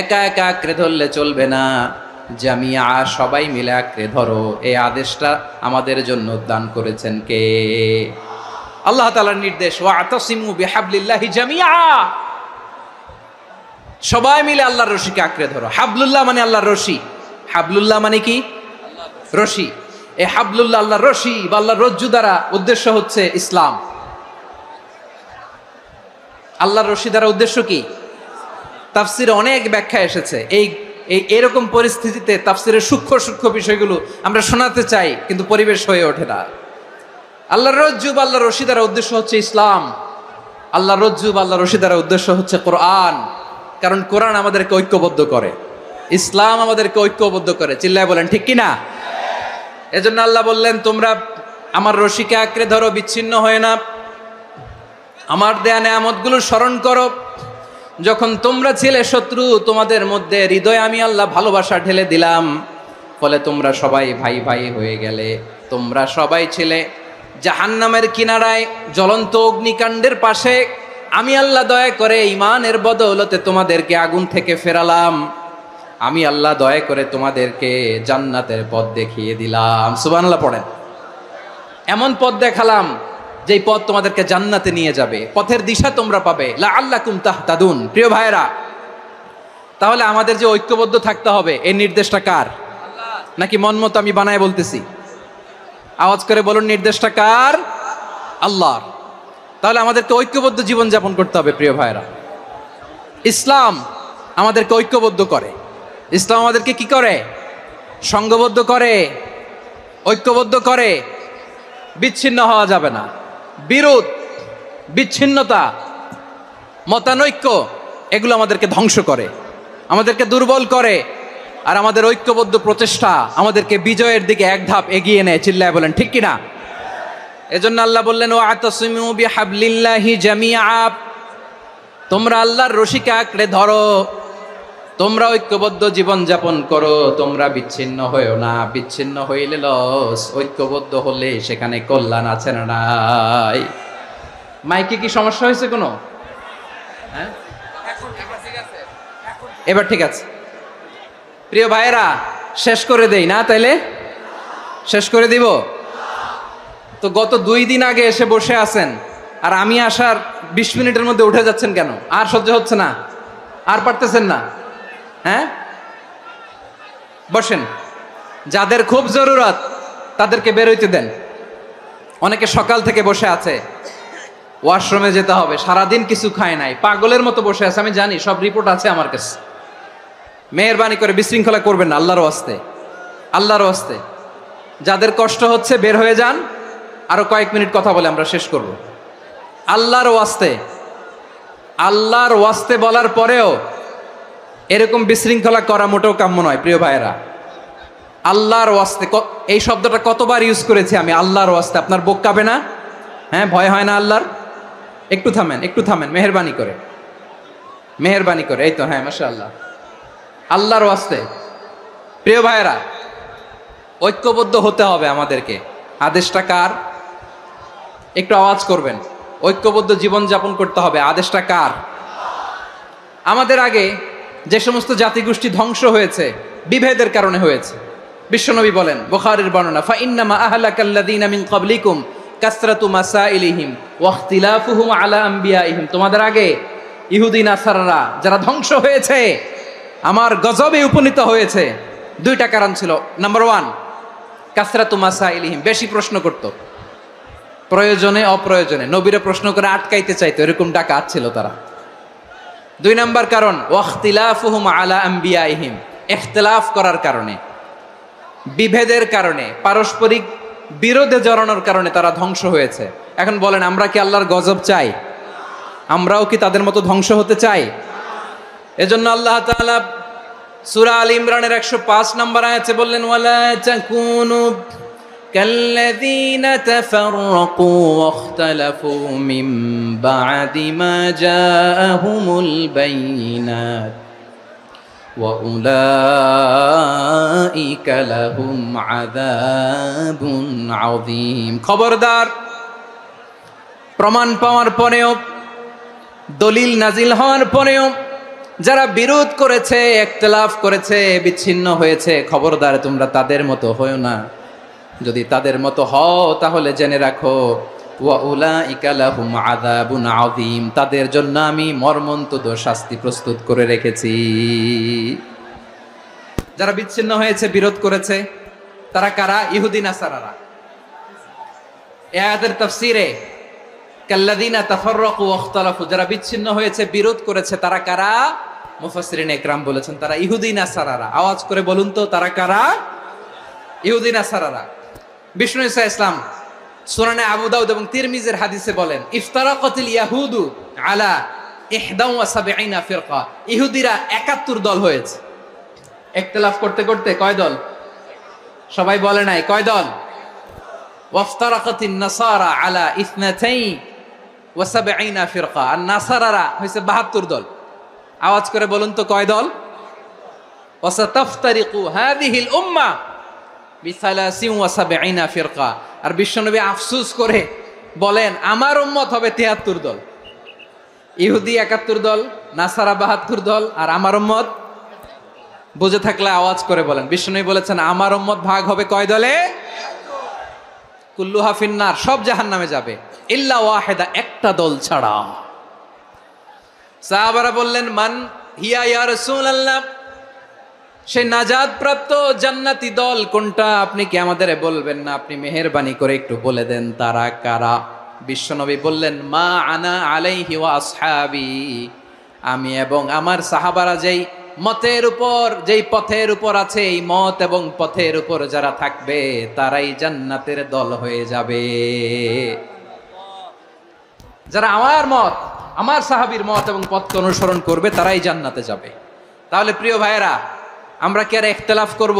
একা একা আঁকড়ে ধরলে চলবে না, জামিয়া, সবাই মিলে আঁকড়ে ধরো। এই আদেশটা আমাদের জন্য দান করেছেন কে? আল্লাহ তাআলার নির্দেশ, ওয়া'তাসিমু বিহাবলিল্লাহি জামিআ, সবাই মিলে আল্লাহর রশিকে আঁকড়ে ধরো। হাবলুল্লাহ মানে আল্লাহর রশি। হাবলুল্লাহ মানে কি? রশি। এই হাবলুল্লাহ, আল্লাহর রশি বা আল্লাহর রজ্জু দ্বারা উদ্দেশ্য হচ্ছে ইসলাম। আল্লাহর রশি দ্বারা উদ্দেশ্য কি? তাফসিরে অনেক ব্যাখ্যা এসেছে। এরকম পরিস্থিতিতে তাফসিরের সূক্ষ্ম সূক্ষ্ম বিষয়গুলো আমরা শোনাতে চাই, কিন্তু পরিবেশ হয়ে ওঠে না। আল্লাহর রজ্জু বা আল্লাহর রশি দ্বারা উদ্দেশ্য হচ্ছে ইসলাম। আল্লাহর রজ্জু বা আল্লাহর রশি দ্বারা উদ্দেশ্য হচ্ছে কোরআন, কারণ কোরআন আমাদেরকে ঐক্যবদ্ধ করে। ইসলাম আমাদেরকে ঐক্যবদ্ধ করে, চিল্লায় বলেন ঠিক কিনা? এজন্য আল্লাহ বললেন, তোমরা আমার রশিকে আঁকড়ে ধরো, বিচ্ছিন্ন হয় না, আমার দেয়া নেয়ামতগুলো স্মরণ করো। যখন তোমরা ছিলে শত্রু, তোমাদের মধ্যে হৃদয়ে আমি আল্লাহ ভালোবাসা ঢেলে দিলাম, ফলে তোমরা সবাই ভাই ভাই হয়ে গেলে। তোমরা সবাই ছিলে জাহান্নামের কিনারায়, জ্বলন্ত অগ্নিকাণ্ডের পাশে। আমি আল্লাহ দয়া করে ঈমানের বদৌলতে তোমাদেরকে আগুন থেকে ফেরালাম। আমি আল্লাহ দয়া করে তোমাদেরকে জান্নাতের পথ দেখিয়ে দিলাম। সুবহানাল্লাহ পড়েন। এমন পথ দেখালাম যেই পথ তোমাদেরকে জান্নাতে নিয়ে যাবে, পথের দিশা তোমরা পাবে। লাআল্লাকুম তাহতাদুন। প্রিয় ভাইরা, তাহলে আমাদের যে ঐক্যবদ্ধ থাকতে হবে, এই নির্দেশটা কার? নাকি মন মতো আমি বানায় বলতেছি? আওয়াজ করে বলুন, নির্দেশটা কার? আল্লাহর। তাহলে আমাদেরকে ঐক্যবদ্ধ জীবন যাপন করতে হবে। প্রিয় ভাইরা, ইসলাম আমাদেরকে ঐক্যবদ্ধ করে। ইসলাম আমাদেরকে কি করে? সংঘবদ্ধ করে, ঐক্যবদ্ধ করে। বিচ্ছিন্ন হওয়া যাবে না। বিরোধ, বিচ্ছিন্নতা, মতানৈক্য, এগুলো আমাদেরকে ধ্বংস করে, আমাদেরকে দুর্বল করে। আর আমাদের ঐক্যবদ্ধ প্রচেষ্টা আমাদেরকে বিজয়ের দিকে এক ধাপ এগিয়ে নেয়। চিল্লায় বলেন ঠিক কিনা? এজন্য আল্লাহ বললেন, ওয়াতাসিমু বিহাবলিল্লাহি জামিআ। তোমরা আল্লাহর রশিকে আঁকড়ে ধরো, তোমরা ঐক্যবদ্ধ জীবন যাপন করো, তোমরা বিচ্ছিন্ন হয়েও না। বিচ্ছিন্ন হইলে লস, ঐক্যবদ্ধ হলে সেখানে কল্যাণ আছে না নাই? মাইকে কি সমস্যা হয়েছে কোনো? হ্যাঁ, এবার ঠিক আছে। প্রিয় ভাইয়েরা, শেষ করে দেই না? তাইলে শেষ করে দিব তো। গত 2 দিন আগে এসে বসে আছেন, আর আমি আসার 20 মিনিটের মধ্যে উঠে যাচ্ছেন কেন? আর সহ্য হচ্ছে না? আর পারতেছেন না? হ্যাঁ, বসেন। যাদের খুব জরুরত তাদেরকে বের হইতে দেন। অনেকে সকাল থেকে বসে আছে, ওয়াশরুমে যেতে হবে, সারাদিন কিছু খায় নাই, পাগলের মতো বসে আছে। আমি জানি, সব রিপোর্ট আছে আমার কাছে। মেহেরবানি করে বিশৃঙ্খলা করবেন না, আল্লাহর ওয়াস্তে, আল্লাহর ওয়াস্তে। যাদের কষ্ট হচ্ছে বের হয়ে যান। আরো কয়েক মিনিট কথা বলে আমরা শেষ করব। আল্লাহর ওয়াস্তে, আল্লাহর ওয়াস্তে বলার পরেও এরকম বিশৃঙ্খলা করা মোটেও কাম্য নয়। প্রিয় ভাইয়েরা, আল্লাহর ওয়াস্তে, এই শব্দটা কতবার ইউজ করেছি আমি, আল্লাহর ওয়াস্তে। আপনার বুক কাঁপে না? হ্যাঁ, ভয় হয় না আল্লাহর? একটু থামেন, একটু থামেন, মেহেরবানি করে, মেহেরবানি করে। এই তো, হ্যাঁ, মাশাআল্লাহ। আল্লাহর ওয়াস্তে প্রিয় ভাইয়েরা, ঐক্যবদ্ধ হতে হবে আমাদেরকে। আদেশটা কার? একটু আওয়াজ করবেন। ঐক্যবদ্ধ জীবন যাপন করতে হবে, আদেশটা কার? আমাদের আগে যে সমস্ত জাতিগোষ্ঠী ধ্বংস হয়েছে, বিভেদের কারণে হয়েছে। বিশ্বনবী বলেন, বুখারীর বর্ণনা, ফাইন্নামা আহলাকাল্লাযীনা মিন ক্বাবলিকুম কাসরাতু মাসাইলিহিম ওয়া ইখতিলাফুহুম আলা আম্বিয়াইহিম। তোমাদের আগে ইহুদি নাসারারা যারা ধ্বংস হয়েছে, আমার গজবে উপনীত হয়েছে, 2টা কারণ ছিল। নাম্বার 1, কাসরাতু মাসাইলিহিম, বেশি প্রশ্ন করত, প্রয়োজনে অপ্রয়োজনে নবীরে প্রশ্ন করে আটকাইতে চাইতো, এরকম ডাকাত ছিল তারা। 2 নাম্বার কারণ, ওয়াখতিলাফুহুম আলা আম্বিয়াইহিম, ইখতিলাফ করার কারণে, বিভেদের কারণে, পারস্পরিক বিরোধে জড়ানোর কারণে তারা ধ্বংস হয়েছে। এখন বলেন, আমরা কি আল্লাহর গজব চাই? আমরাও কি তাদের মতো ধ্বংস হতে চাই? এজন্য আল্লাহ তাআলা সূরা আল ইমরানের 105 নম্বর আয়াতে বললেন, ওয়ালা তাকুনু কাল্লাযীনা তাফাররাকু ওয়াখতালাফু মিন বা'দি মা জাআহুমুল বাইয়িনাত ওয়া উলাইকা লাহুম আযাবুন আযীম। খবরদার, প্রমাণ পাওয়ার পরেও, দলিল নাজিল হওয়ার পরেও যারা বিরোধ করেছে, ইখতিলাফ করেছে, বিচ্ছিন্ন হয়েছে, খবরদার তোমরা তাদের মতো হয়ো না। যদি তাদের মতো হও তাহলে জেনে রাখো, ওয়া উলাইকা লাহুম আযাবুন আযীম, তাদের জন্য আমি মর্মন্তুদ শাস্তি প্রস্তুত করে রেখেছি। যারা বিচ্ছিন্ন হয়েছে, বিরোধ করেছে, তারা কারা? ইহুদি নাসারারা। এই আয়াতের তাফসীরে কাল্লাযীনা তাফাররাকু ওয়াখতালাফু, যারা বিচ্ছিন্ন হয়েছে, বিরোধ করেছে, তারা কারা? মুফাসসিরিন ইকরাম বলেছেন তারা ইহুদি নাসারারা। আওয়াজ করে বলুন তো, তারা কারা? ইহুদি নাসারারা। বিষ্ণু ঈসা ইসলাম সুনানে আবু দাউদ এবং তিরমিজির হাদিসে বলেন, ইফতারাকাতিল ইয়াহুদু আলা 71 ফিরকা, ইহুদিরা 71 দল হয়েছে। ইখতিলাফ করতে করতে কয় দল? সবাই বলে নাই কয় দল? ওয়াফতারাকাতিন নাসারা আলা 72 ফিরকা, আর নাসারারা হইছে 72 দল। আওয়াজ করে বলুন তো কয় দল? ওয়াসাতাফতারিকু হাযিহিল উম্মাহ বি73 ফিরকা। আর বিশ্বনবী আফসোস করে বলেন আমার উম্মত হবে 73 দল। ইহুদি 71 দল, নাসারা 72 দল, আর আমার উম্মত, বুঝে থাকলে আওয়াজ করে বলেন। বিশ্বনবী বলেছেন আমার উম্মত ভাগ হবে কয় দলে? কুল্লুহা ফিন্নার, সব জাহান্নামে যাবে, ইল্লা ওয়াহিদা, একটা দল ছাড়া। সাহাবারা বললেন মান হিয়া ইয়া রাসূলুল্লাহ, সেই নাজাত প্রাপ্ত জান্নাতি দল কোনটা? আপনি কি আমাদের বলবেন না? আপনি মেহেরবানি করে একটু বলে দেন তারা কারা। বিশ্বনবী বললেন মা আনা আলাইহি ওয়া আসহাবি, আমি এবং আমার সাহাবারা যেই মতের উপর, যেই পথের উপর আছে, এই মত এবং পথের উপর যারা থাকবে তারাই জান্নাতের দল হয়ে যাবে। যারা আমার মত, আমার সাহাবীর মত এবং পথকে অনুসরণ করবে তারাই জান্নাতে যাবে। তাহলে প্রিয় ভাইয়েরা, আমরা কি আর ইখতিলাফ করব?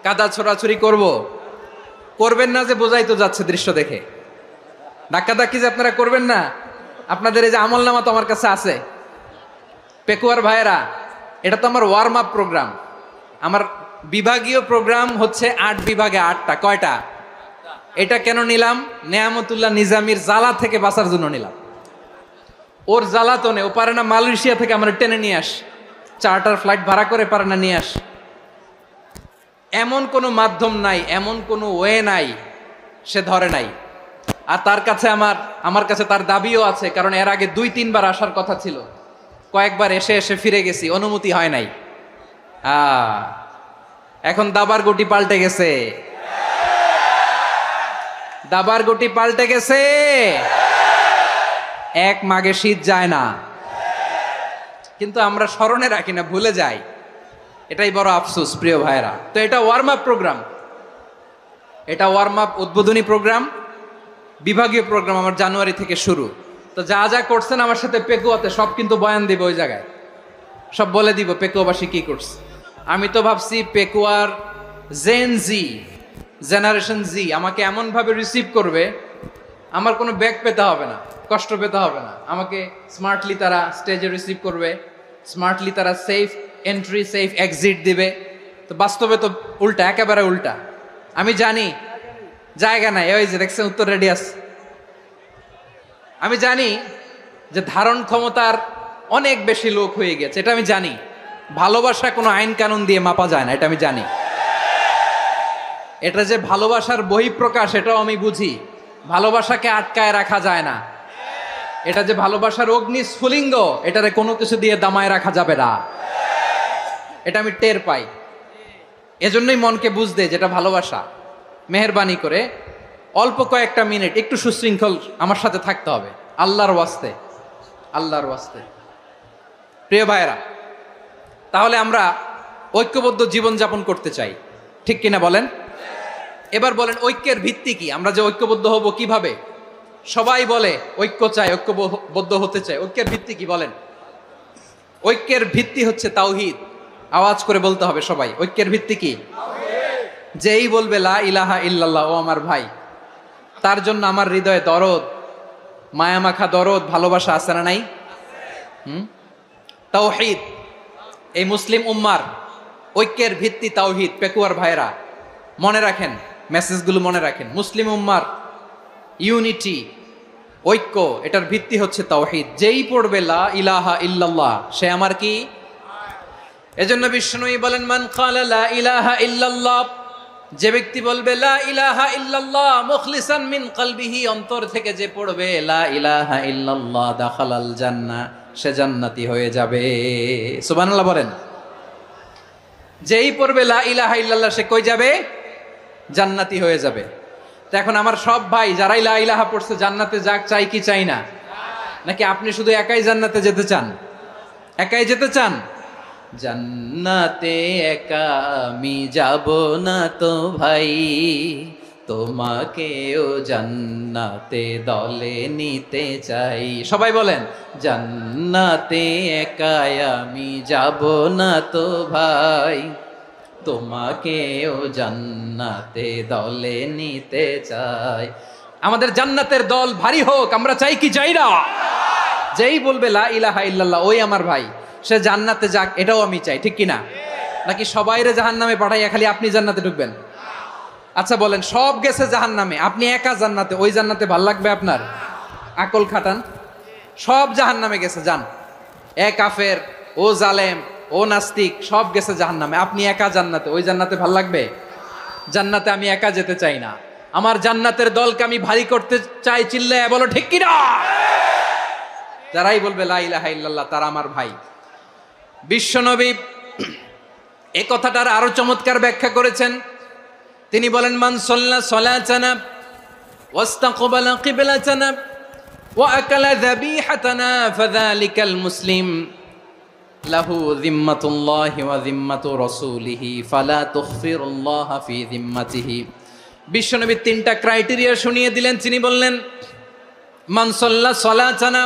কাদা ছোড়াছুরি করব? করবেন না যে বোঝাই তো যাচ্ছে দৃশ্য দেখে। ধাক্কাধাক্কি যে আপনারা করবেন না। আপনাদের এই যে আমলনামা তো আমার কাছে আছে। পেকুয়ার ভাইয়েরা, এটা তো আমার ওয়ার্ম আপ প্রোগ্রাম। আমার বিভাগীয় প্রোগ্রাম হচ্ছে 8 বিভাগে 8টা। কয়টা? এটা কেন নিলাম? নেয়ামতুল্লাহ নিজামীর জ্বালা থেকে বাঁচার জন্য নিলাম। ওর জ্বালাতনে ও পারে না মালয়েশিয়া থেকে আমরা টেনে নিয়ে আস, চার্টার ফ্লাইট ভাড়া করে পারে না নিয়ে আস। এমন কোনো মাধ্যম নাই, এমন কোনো ওয়ে নাই সে ধরে নাই। আর তার কাছে আমার কাছে তার দাবিও আছে, কারণ এর আগে 2-3 বার আসার কথা ছিল। কয়েকবার এসে এসে ফিরে গেছি, অনুমতি হয় নাই। এখন দাবার গুটি পাল্টে গেছে, দাবার গুটি পাল্টে গেছে। এক মাঘে শীত যায় না, কিন্তু আমরা স্মরণে রাখি না, ভুলে যাই। এটাই বড় আফসোস প্রিয় ভাইরা। তো এটা ওয়ার্ম আপ প্রোগ্রাম, এটা ওয়ার্ম আপ উদ্বোধনী প্রোগ্রাম, বিভাগীয় প্রোগ্রাম আমার জানুয়ারি থেকে শুরু। তো যা যা করছেন আমার সাথে পেকুয়াতে সব কিন্তু বয়ান দিব, ওই জায়গায় সব বলে দিব পেকুয়াবাসী কি করছে। আমি তো ভাবছি পেকুয়ার জেনারেশন জি আমাকে এমনভাবে রিসিভ করবে, আমার কোনো ব্যাক পেতে হবে না, কষ্ট পেতে হবে না। আমাকে স্মার্টলি তারা স্টেজে রিসিভ করবে, স্মার্টলি তারা সেফ এন্ট্রি সেফ এক্সিট দিবে। তো বাস্তবে তো উল্টা, একেবারে উল্টা। আমি জানি জায়গা নাই, ওই যে দেখছেন উত্তর রেডিয়াস। আমি জানি যে ধারণ ক্ষমতার অনেক বেশি লোক হয়ে গেছে, এটা আমি জানি। ভালোবাসা কোনো আইন কানুন দিয়ে মাপা যায় না, এটা আমি জানি। এটা যে ভালোবাসার বহিঃপ্রকাশ এটাও আমি বুঝি। ভালোবাসাকে আটকায় রাখা যায় না। এটা যে ভালোবাসার অগ্নি স্ফুলিঙ্গ, এটারে কোনো কিছু দিয়ে দামায় রাখা যাবে না, এটা আমি টের পাই। এজন্যই মনকে বুঝতে যেটা ভালোবাসা। মেহেরবানি করে অল্প কয়েকটা মিনিট একটু সুশৃঙ্খল আমার সাথে থাকতে হবে, আল্লাহর ওয়াস্তে, আল্লাহর ওয়াস্তে। প্রিয় ভাইয়েরা, তাহলে আমরা ঐক্যবদ্ধ জীবনযাপন করতে চাই, ঠিক কিনা বলেন? এবার বলেন ঐক্যের ভিত্তি কি? আমরা যে ঐক্যবদ্ধ হব কিভাবে? সবাই বলে ঐক্য চাই, ঐক্যবদ্ধ হতে চাই। ঐক্যের ভিত্তি কি বলেন? ঐক্যের ভিত্তি হচ্ছে তাওহীদ। আওয়াজ করে বলতে হবে সবাই, ঐক্যের ভিত্তি কি? যেই বলবে লা ইলাহা ইল্লাল্লাহ, ও আমার ভাই, তার জন্য আমার হৃদয়ে দরদ, মায়ামাখা দরদ, ভালোবাসা আছে না নাই? তাওহীদ, এই মুসলিম উম্মার ঐক্যের ভিত্তি তাওহীদ। পেকুয়ার ভাইরা মনে রাখেন, মেসেজগুলো মনে রাখেন। মুসলিম উম্মার ইউনিটি, ঐক্য, এটার ভিত্তি হচ্ছে তাওহীদ। যেই পড়বে লা ইলাহা ইল্লাল্লাহ সে আমার কি? এজন্য বিষ্ণুই বলেন মান ক্বালা লা ইলাহা ইল্লাল্লাহ, যে ব্যক্তি বলবে লা ইলাহা ইল্লাল্লাহ মুখলিসান মিন কলবিহি, অন্তর থেকে যে পড়বে লা ইলাহা ইল্লাল্লাহ, দাখালাল জান্নাহ, সে জান্নাতি হয়ে যাবে। সুবহানাল্লাহ বলেন। যেই পড়বে লা ইলাহা ইল্লাল্লাহ সে কই যাবে? জান্নাতি হয়ে যাবে। তো এখন আমার সব ভাই যারাই লা ইলাহা পড়ছে জান্নাতে যাক, চাই কি চাই না? নাকি আপনি শুধু একাই জান্নাতে যেতে চান? একাই যেতে চান? জান্নাতে একা আমি যাব না তো ভাই, তোমাকেও জান্নাতে দলে নিতে চাই। সবাই বলেন, জান্নাতে একাই আমি যাব না তো ভাই, তোমাকেও জান্নাতে দলে নিতে চাই। আমাদের জান্নাতের দল ভারী হোক, আমরা চাই কি চাই না? যেই বলবে লা ইলাহা ইল্লাল্লাহ ওই আমার ভাই, সে জান্নাতে যাক, এটাও আমি চাই, ঠিক কিনা? নাকি সবাইরে জাহান্নামে পাঠাইয়া খালি আপনি জান্নাতে ঢুকবেন? আচ্ছা বলেন, সব গেছে জাহান্নামে, আপনি একা জান্নাতে, ওই জান্নাতে ভাল লাগবে আপনার? আকল খাটান। সব জাহান্নামে গেছে, যান। এ কাফের, ও জালেম, ও নাস্তিক, সব গেছে জাহান্নামে, আপনি একা জান্নাতে, ওই জান্নাতে ভাল লাগবে? জান্নাতে আমি একা যেতে চাই না, আমার জান্নাতের দলকে আমি ভারী করতে চাই। চিল্লায় বলো ঠিক কিনা? যারাই বলবে লা ইলাহা ইল্লাল্লাহ তারা আমার ভাই। বিশ্বনবী এই কথাটার আরো চমৎকার ব্যাখ্যা করেছেন। তিনি বলেন, মান সাল্লা সালাতানা ওয়াস্তাকবালা কিবলাতানা ওয়া আকালা যাবিহাতানা ফাযালিকাল মুসলিম লাহু যিম্মাতুল্লাহি ওয়া যিম্মাতু রাসূলিহি ফালা তুখফিরুল্লাহা ফি যিম্মাতিহি। বিশ্বনবী তিনটা ক্রাইটেরিয়া শুনিয়ে দিলেন। তিনি বললেন, মান সাল্লা সালাতানা,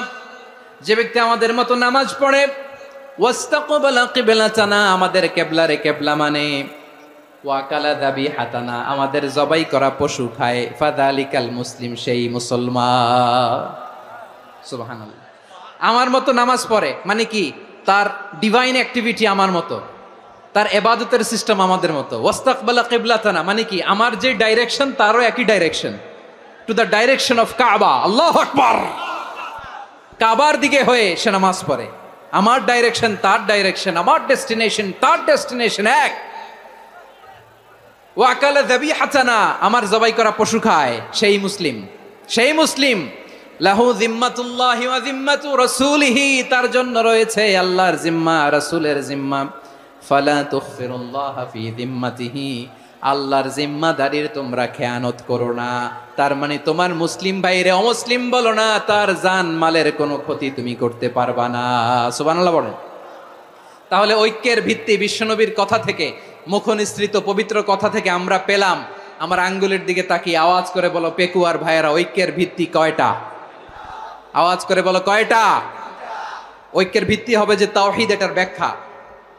যে ব্যক্তি আমাদের মতো নামাজ পড়ে, ওয়াস্তাকবালা কিবলাতানা, আমাদের কিবলারে কিবলা মানে, ওয়াকালা যাবিহাতানা, আমাদের জবাই করা পশু খায়, ফাযালিকাল মুসলিম, সেই মুসলমান। সুবহানাল্লাহ। আমার মতো নামাজ পড়ে মানে কি? তার ডিভাইন অ্যাক্টিভিটি আমার মতো, তার ইবাদতের সিস্টেম আমাদের মতো। ওয়াস্তাকবালা কিবলাতানা মানে কি? আমার যে ডাইরেকশন তারও একই direction, to the direction of কাবা। আল্লাহু আকবার। কাবার দিকে হয়ে সে নামাজ পড়ে। আমার ডাইরেকশন তার ডাইরেকশন, আমার ডেস্টিনেশন তার ডেস্টিনেশন এক। ওয়াকালা যাবিহাতানা, আমার জবাই করা পশু খায়, সেই মুসলিম, সেই মুসলিম। লাহু যিম্মাতুল্লাহি ওয়া যিম্মাতু রাসূলিহি, তার জন্য রয়েছে আল্লাহর জিম্মা, রাসূলের জিম্মা। ফালা তুখফিরুল্লাহা ফি যিম্মাতিহি, আল্লাহর জিম্মাদারির তোমরা খেয়ানত করো না। তার মানে তোমার মুসলিম ভাইরে অমুসলিম বলো না, তার জান মালের কোনো ক্ষতি তুমি করতে পারবা না। সুবহানাল্লাহ বলেন। তাহলে ঐক্যের ভিত্তি বিশ্বনবীর কথা থেকে, মুখনিসৃত পবিত্র কথা থেকে আমরা পেলাম। আমার আঙ্গুলের দিকে তাকিয়ে আওয়াজ করে বলো পেকুয়ার ভাইয়েরা, ঐক্যের ভিত্তি কয়টা? আওয়াজ করে বলো কয়টা? ঐক্যের ভিত্তি হবে যে তাওহীদ, এটার ব্যাখ্যা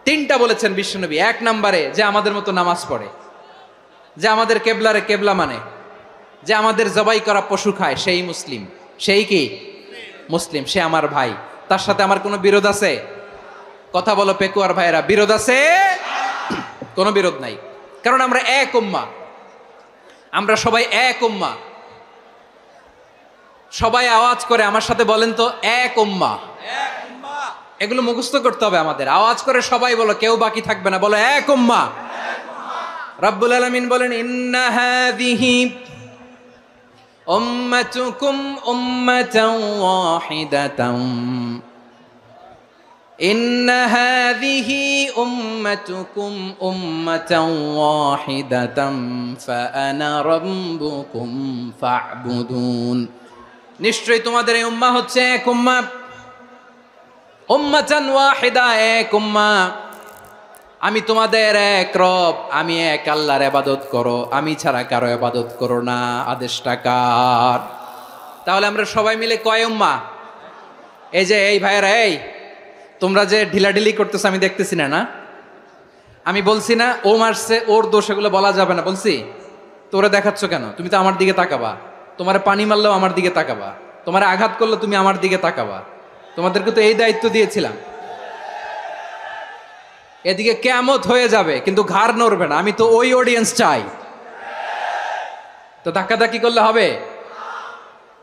তিনটা বলেছেন বিশ্বনবী। এক নম্বরে, যে আমাদের মতো নামাজ পড়ে, যে আমাদের কেবলারে কেবলা মানে, যে আমাদের জবাই করা পশু খায়, সেই মুসলিম। সেই কি মুসলিম? সে আমার ভাই। তার সাথে আমার কোনো বিরোধ আছে? কথা বলো পেকুয়ার ভাইরা, বিরোধ আছে? কোনো বিরোধ নাই, কারণ আমরা এক উম্মাহ, আমরা সবাই এক উম্মাহ। সবাই আওয়াজ করে আমার সাথে বলেন তো, এক উম্মাহ। এগুলো মুখস্থ করতে হবে আমাদের। আওয়াজ করে সবাই বলো, কেউ বাকি থাকবে না, বলো এক উম্মাহ। রব্বুল আলামিন বলেন, ইন্না হাযিহি উম্মাতুকুম উম্মাতান ওয়াহিদাতান, ইন্না হাযিহি উম্মাতুকুম উম্মাতান ওয়াহিদাতান ফাআনা রাব্বুকুম ফা'বুদুন। নিশ্চয়ই তোমাদের এই উম্মাহ হচ্ছে এক উম্মাহ, উম্মাতান ওয়াহিদা, এক উম্মাহ। আমি তোমাদের এক রব, আমি এক আল্লাহর ইবাদত করো, আমি ছাড়া কারো ইবাদত করো না। আদেশটা কার? তাহলে আমরা সবাই মিলে কয় উম্মাহ? এই যে এই ভাইয়েরা, এই তোমরা যে ঢিলাঢিলি করতেছো আমি দেখতেছি না, না আমি বলছি না ও মারছে ওর দোষ, এগুলো বলা যাবে না বলছি? তোরা দেখাচ্ছ কেন? তুমি তো আমার দিকে তাকাবা। তোমার পানি মারলেও আমার দিকে তাকাবা, তোমার আঘাত করলে তুমি আমার দিকে তাকাবা। তোমাদেরকে তো এই দায়িত্ব দিয়েছিলাম। এদিকে কিয়ামত হয়ে যাবে কিন্তু ঘাড় নড়বে না, আমি তো ওই অডিয়েন্স চাই। তো ধাক্কাধাক্কি করলে হবে?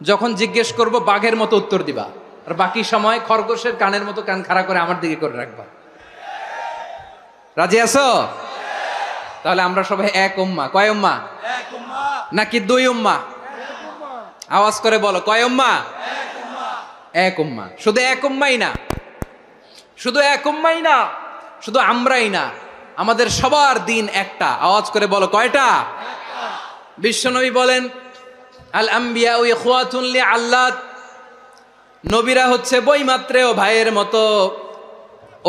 যখন জিজ্ঞেস করব বাঘের মতো উত্তর দিবা, আর বাকি সময় খরগোশের কানের মতো কান খাড়া করে আমার দিকে করে রাখবা। রাজি আছো? তাহলে আমরা সবাই এক উম্মাহ। কয় উম্মাহ? নাকি দুই উম্মাহ? আওয়াজ করে বলো, কয় উম্মাহ? এক উম্মাহ। শুধু এক উম্মাই না, শুধু এক উম্মাই না, শুধু আমরাই না, আমাদের সবার দিন একটা। আওয়াজ করে বলো কয়টা? বিশ্বনবী বলেন, আল আম্বিয়া ইখওয়াতুন লিআল্লাত, নবীরা হচ্ছে বইমাত্রেও ভাইয়ের মতো।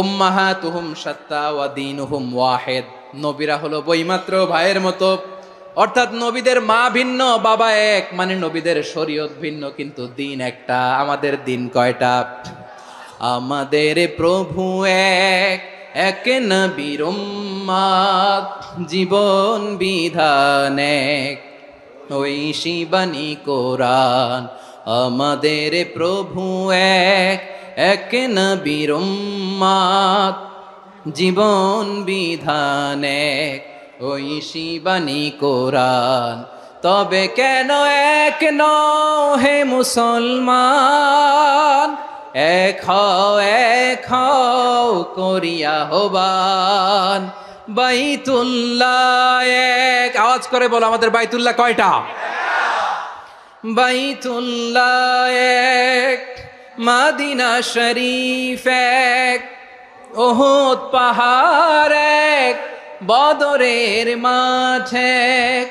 উম্মাহাতুহুম শাত্তা ওয়া দীনুহুম ওয়াহিদ, নবীরা হলো বইমাত্রেও ভাইয়ের মতো, অর্থাৎ নবীদের মা ভিন্ন বাবা এক, মানে নবীদের শরীয়ত ভিন্ন কিন্তু দিন একটা। আমাদের দিন কয়টা? আমাদের প্রভু এক, এক নবীর উম্মত, জীবন বিধান এক, ঐশী বাণী কোরআন। আমাদের প্রভু এক, এক নবীর উম্মত, জীবন বিধান এক, ঐশী বাণী কোরআন। তবে কেন এক নও হে মুসলমান, এক হও করিয়া হবান। বাইতুল্লাহ এক, আওয়াজ করে বলো আমাদের বাইতুল্লাহ কয়টা? বাইতুল্লাহ এক, মদিনা শরীফ এক, উহুদ পাহাড় এক, বদরের মাঠ এক।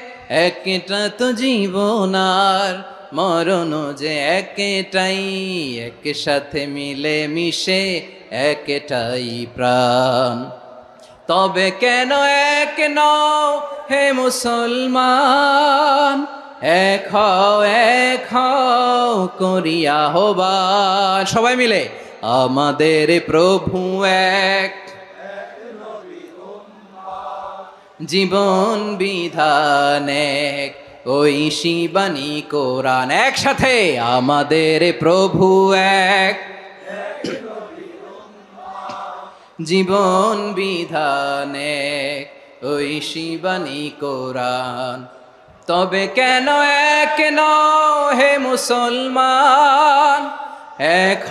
একটা তো জীবন আর মরণ যে একটাই, একসাথে মিলে মিশে একটাই প্রাণ। তবে কেন এক নও হে মুসলমান, এক হও করিয়া হবান। সবাই মিলে আমাদের প্রভু এক, জীবন বিধান এক, ঐশী বাণী কোরআন। একসাথে আমাদের প্রভু এক, জীবন বিধান এক, ঐশী বাণী কোরআন। তবে কেন এক নও হে মুসলমান, এক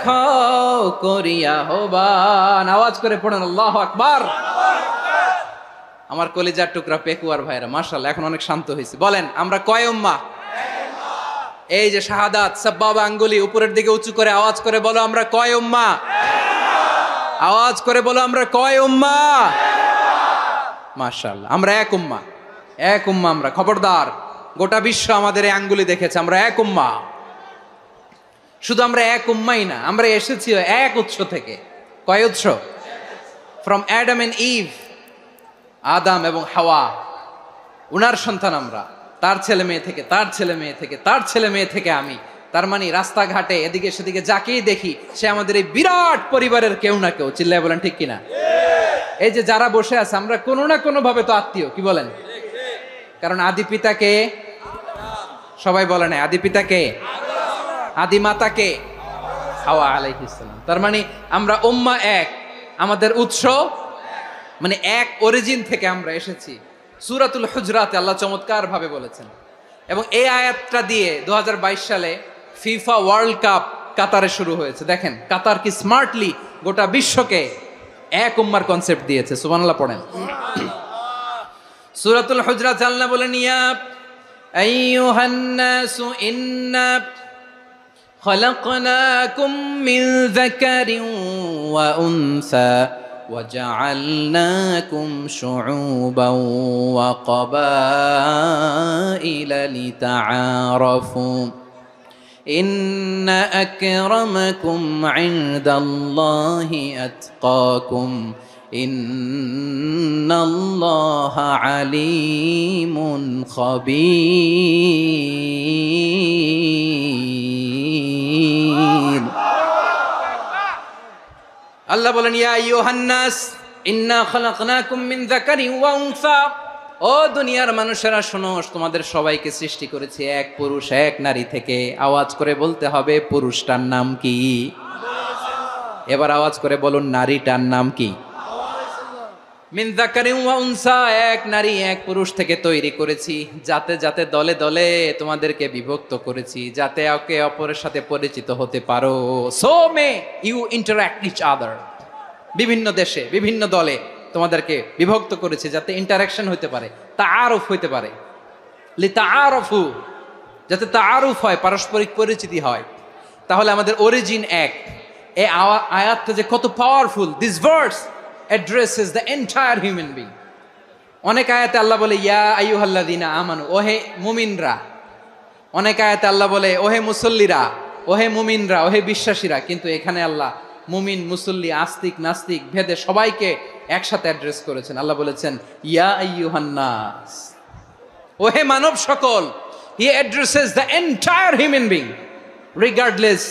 হও করিয়া হবান। আওয়াজ করে পড়েন আল্লাহু আকবার। আমার কলিজার টুকরা পেকুয়ার ভাইরা মাশাআল্লাহ এখন অনেক শান্ত হয়েছে। বলেন আমরা কয় উম্মাহ? এই যে শাহাদাত সাব্বাবা আঙ্গুলি উপরের দিকে উঁচু করে আওয়াজ করে বলো আমরা কয় উম্মাহ? আওয়াজ করে বলো আমরা কয় উম্মাহ? মাশাআল্লাহ আমরা এক উম্মাহ, এক উম্মাহ আমরা। খবরদার, গোটা বিশ্ব আমাদের এই আঙ্গুলি দেখেছে, আমরা এক উম্মাহ। শুধু আমরা এক উম্মাই না, আমরা এসেছি এক উৎস থেকে। কয় উৎস? ফ্রম অ্যাডাম এন্ড ইভ, আদাম এবং হাওয়া, উনার সন্তান আমরা। তার ছেলে মেয়ে থেকে, তার ছেলে মেয়ে থেকে, তার ছেলে মেয়ে থেকে আমি। তার মানে রাস্তাঘাটে এদিকে সেদিকে যাকেই দেখি সে আমাদের এই বিরাট পরিবারের কেউ না কেউ। চিল্লায় বলেন ঠিক কিনা? এই যে যারা বসে আছে আমরা কোনো না কোনো ভাবে তো আত্মীয়, কি বলেন? কারণ আদি পিতাকে সবাই বলে না, আদি পিতাকে, আদি মাতাকে হাওয়া আলাইহিস সালাম। তার মানে আমরা উম্মাহ এক, আমাদের উৎস মানে এক অরিজিন থেকে আমরা এসেছি। সূরাতুল হুজরাতে আল্লাহ চমৎকার ভাবে বলেছেন। এবং এই আয়াতটা দিয়ে 2022 সালে ফিফা ওয়ার্ল্ড কাপ কাতারে শুরু হয়েছে। দেখেন কাতার কি স্মার্টলি গোটা বিশ্বকে এক উম্মার কনসেপ্ট দিয়েছে। সুবহানাল্লাহ পড়েন। সূরাতুল হুজরাত আল্লাহ বলেন, ইয়া আইয়ুহান নাসু ইন্না খলাকনাকুম মিন যাকারিন ওয়া উনসা وجعلناكم شعوبا وقبائل لتعارفوا إن أكرمكم عند الله أتقاكم إن الله عليم خبير। আল্লাহ বলেন, ইয়া আইয়ুহান নাস ইন্না খলাকনাকুম মিন যাকারিন ওয়া উনসা, ও দুনিয়ার মানুষেরা শোনো, তোমাদের সবাইকে সৃষ্টি করেছি এক পুরুষ এক নারী থেকে। আওয়াজ করে বলতে হবে পুরুষটার নাম কি? এবার আওয়াজ করে বলুন নারীটার নাম কি? মিন যাকারিন ওয়া উনসা, এক নারী এক পুরুষ থেকে তৈরি করেছি। যাতে যাতে দলে দলে তোমাদেরকে বিভক্ত করেছি, যাতে একে অপরের সাথে পরিচিত হতে পারো। So may you interact each other. বিভিন্ন দেশে বিভিন্ন দলে তোমাদেরকে বিভক্ত করেছি যাতে ইন্টারাকশন হতে পারে, তাআরুফ হতে পারে। লিতাআরফু, যাতে তাআরুফ হয়, পারস্পরিক পরিচিতি হয়। তাহলে আমাদের অরিজিন এক। এই আয়াতটা যে কত powerful. This verse addresses the entire human being. অনেক আয়াতে আল্লাহ বলে ইয়া আইয়ুহাল্লাযীনা আমানু, ওহে মুমিনরা। অনেক আয়াতে আল্লাহ বলে ওহে মুসল্লিরা, ওহে মুমিনরা, ওহে বিশ্বাসীরা। কিন্তু এখানে আল্লাহ মুমিন মুসল্লি আস্তিক নাস্তিক ভেদে সবাইকে একসাথে অ্যাড্রেস করেছেন। আল্লাহ বলেছেন ইয়া আইয়ুহান নাস, ওহে মানব সকল, he addresses the entire human being regardless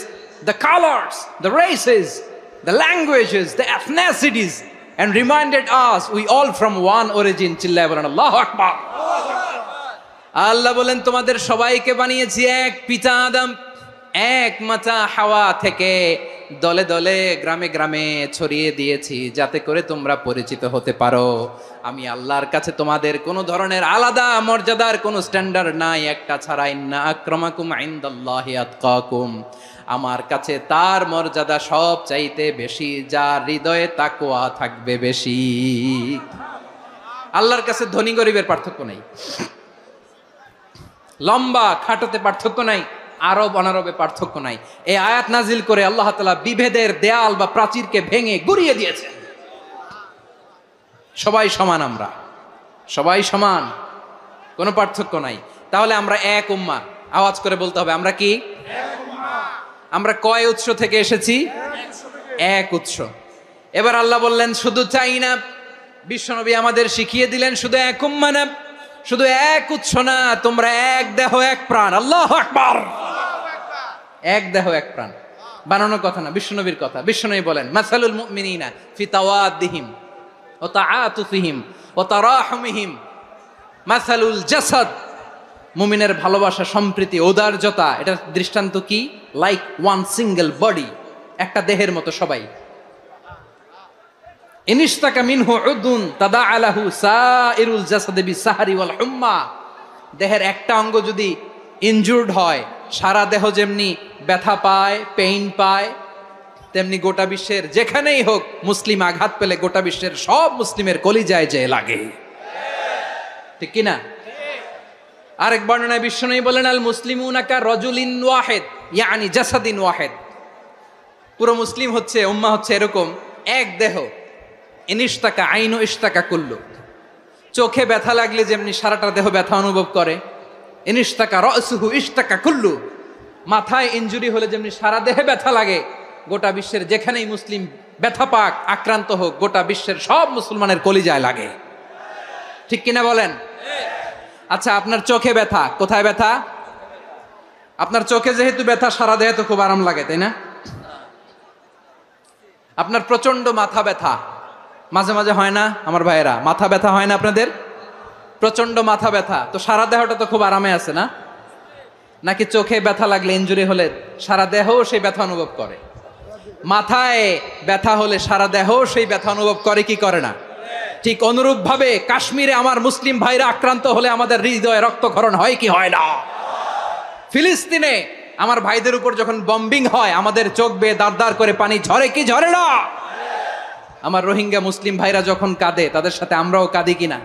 the colors, the races, the languages, the ethnicities, and reminded us we all from one origin. চিল্লায় বলেন আল্লাহু আকবার। আল্লাহ বলেন তোমাদের সবাইকে বানিয়েছি এক পিতা আদম, এক মাতা হাওয়া থেকে, দলে দলে গ্রামে গ্রামে ছড়িয়ে দিয়েছি যাতে করে তোমরা পরিচিত হতে পারো। আমি আল্লাহর কাছে তোমাদের কোনো ধরনের আলাদা মর্যাদার কোনো স্ট্যান্ডার্ড নাই একটা ছাড়া। ইন্না আক্রামাকুম ইনদাল্লাহি আতকাকুম, আমার কাছে তার মর্যাদা সব চাইতে বেশি যার হৃদয়ে তাকওয়া থাকবে বেশি। আল্লাহর কাছে ধনী গরিবের পার্থক্য নাই, লম্বা খাটোতে পার্থক্য নাই, আরব অনারবে পার্থক্য নাই। এই আয়াত নাজিল করে আল্লাহ তাআলা বিভেদের দেয়াল বা প্রাচীরকে ভেঙে গুড়িয়ে দিয়েছেন। সবাই সমান, আমরা সবাই সমান, কোনো পার্থক্য নাই। তাহলে আমরা এক উম্মাহ, আওয়াজ করে বলতে হবে আমরা কি? আমরা কয় উৎস থেকে এসেছি? এক উৎস। এবার আল্লাহ বললেন শুধু চাই না, বিশ্বনবী আমাদের শিখিয়ে দিলেন শুধু এক উম্মাহ না, শুধু এক উৎস না, তোমরা এক দেহ এক প্রাণ। আল্লাহু আকবার। এক দেহ এক প্রাণ বানানোর কথা না, বিশ্বনবীর কথা। বিশ্বনবী বলেন মাসালুল মুমিনিনা ফি তাওয়াদ্দিহিম ওয়া তাআতুফিহিম ওয়া তারাহুমিহিম মাসালুল জাসাদ। মুমিনের ভালোবাসা, সম্প্রীতি, ঔদার্যতা, এটার দৃষ্টান্ত কি? লাইক ওয়ান সিঙ্গেল বডি, একটা দেহের মতো সবাই। ইনিশতাকা মিনহু উদুন তাদাআ লাহু সাইরুল জাসাদি বিসাহরি ওয়াল হুম্মা। দেহের একটা অঙ্গ যদি ইনজুর্ড হয়, সারা দেহ যেমনি ব্যথা পায়, পেইন পায়, তেমনি গোটা বিশ্বের যেখানেই হোক মুসলিম আঘাত পেলে গোটা বিশ্বের সব মুসলিমের কলিজায় যে লাগে, ঠিক কিনা? আরেক বর্ণনায় বিশ্বনবী বলেন আল মুসলিমুনা কা রাজুলিন ওয়াহিদ ইয়ানি জাসাদিন ওয়াহিদ। পুরো মুসলিম হচ্ছে, উম্মাহ হচ্ছে এরকম এক দেহ। ইনিশতাকা আইনু ইশতাকা কুল্লু। চোখে ব্যথা লাগলে যেমনি সারাটা দেহ ব্যথা অনুভব করে, ইনিশতাকা রাসুহু ইশতাকা কুল্লু। মাথায় ইনজুরি হলে যেমনি সারা দেহে ব্যথা লাগে, গোটা বিশ্বের যেখানেই মুসলিম ব্যথা পাক, আক্রান্ত হোক, গোটা বিশ্বের সব মুসলমানের কলিজায় লাগে, ঠিক কিনা বলেন? আচ্ছা, আপনার চোখে ব্যথা, কোথায় ব্যথা? আপনার চোখে যেহেতু ব্যথা, সারা দেহে তো খুব আরাম লাগে, তাই না? আপনার প্রচন্ড মাথা ব্যথা মাঝে মাঝে হয় না আমার ভাইয়েরা? মাথা ব্যথা হয় না আপনাদের? প্রচন্ড মাথা ব্যথা, তো সারা দেহটা তো খুব আরামে আছে না? নাকি চোখে ব্যথা লাগলে, ইনজুরি হলে সারা দেহ সেই ব্যথা অনুভব করে? মাথায় ব্যথা হলে সারা দেহ সেই ব্যথা অনুভব করে কি করে না? ঠিক অনুরূপ ভাবে কাশ্মীরে আমার মুসলিম ভাইরা আক্রান্ত হলে আমাদের হৃদয়ে রক্তক্ষরণ হয় কি হয় না? ফিলিস্তিনে আমার ভাইদের উপর যখন বম্বিং হয়, আমাদের চোখ বেয়ে দাঁড় দাঁড় করে পানি ঝরে কি ঝরে না? আমার রোহিঙ্গা মুসলিম ভাইরা যখন কাঁদে, তাদের সাথে আমরাও কাঁদি কিনা?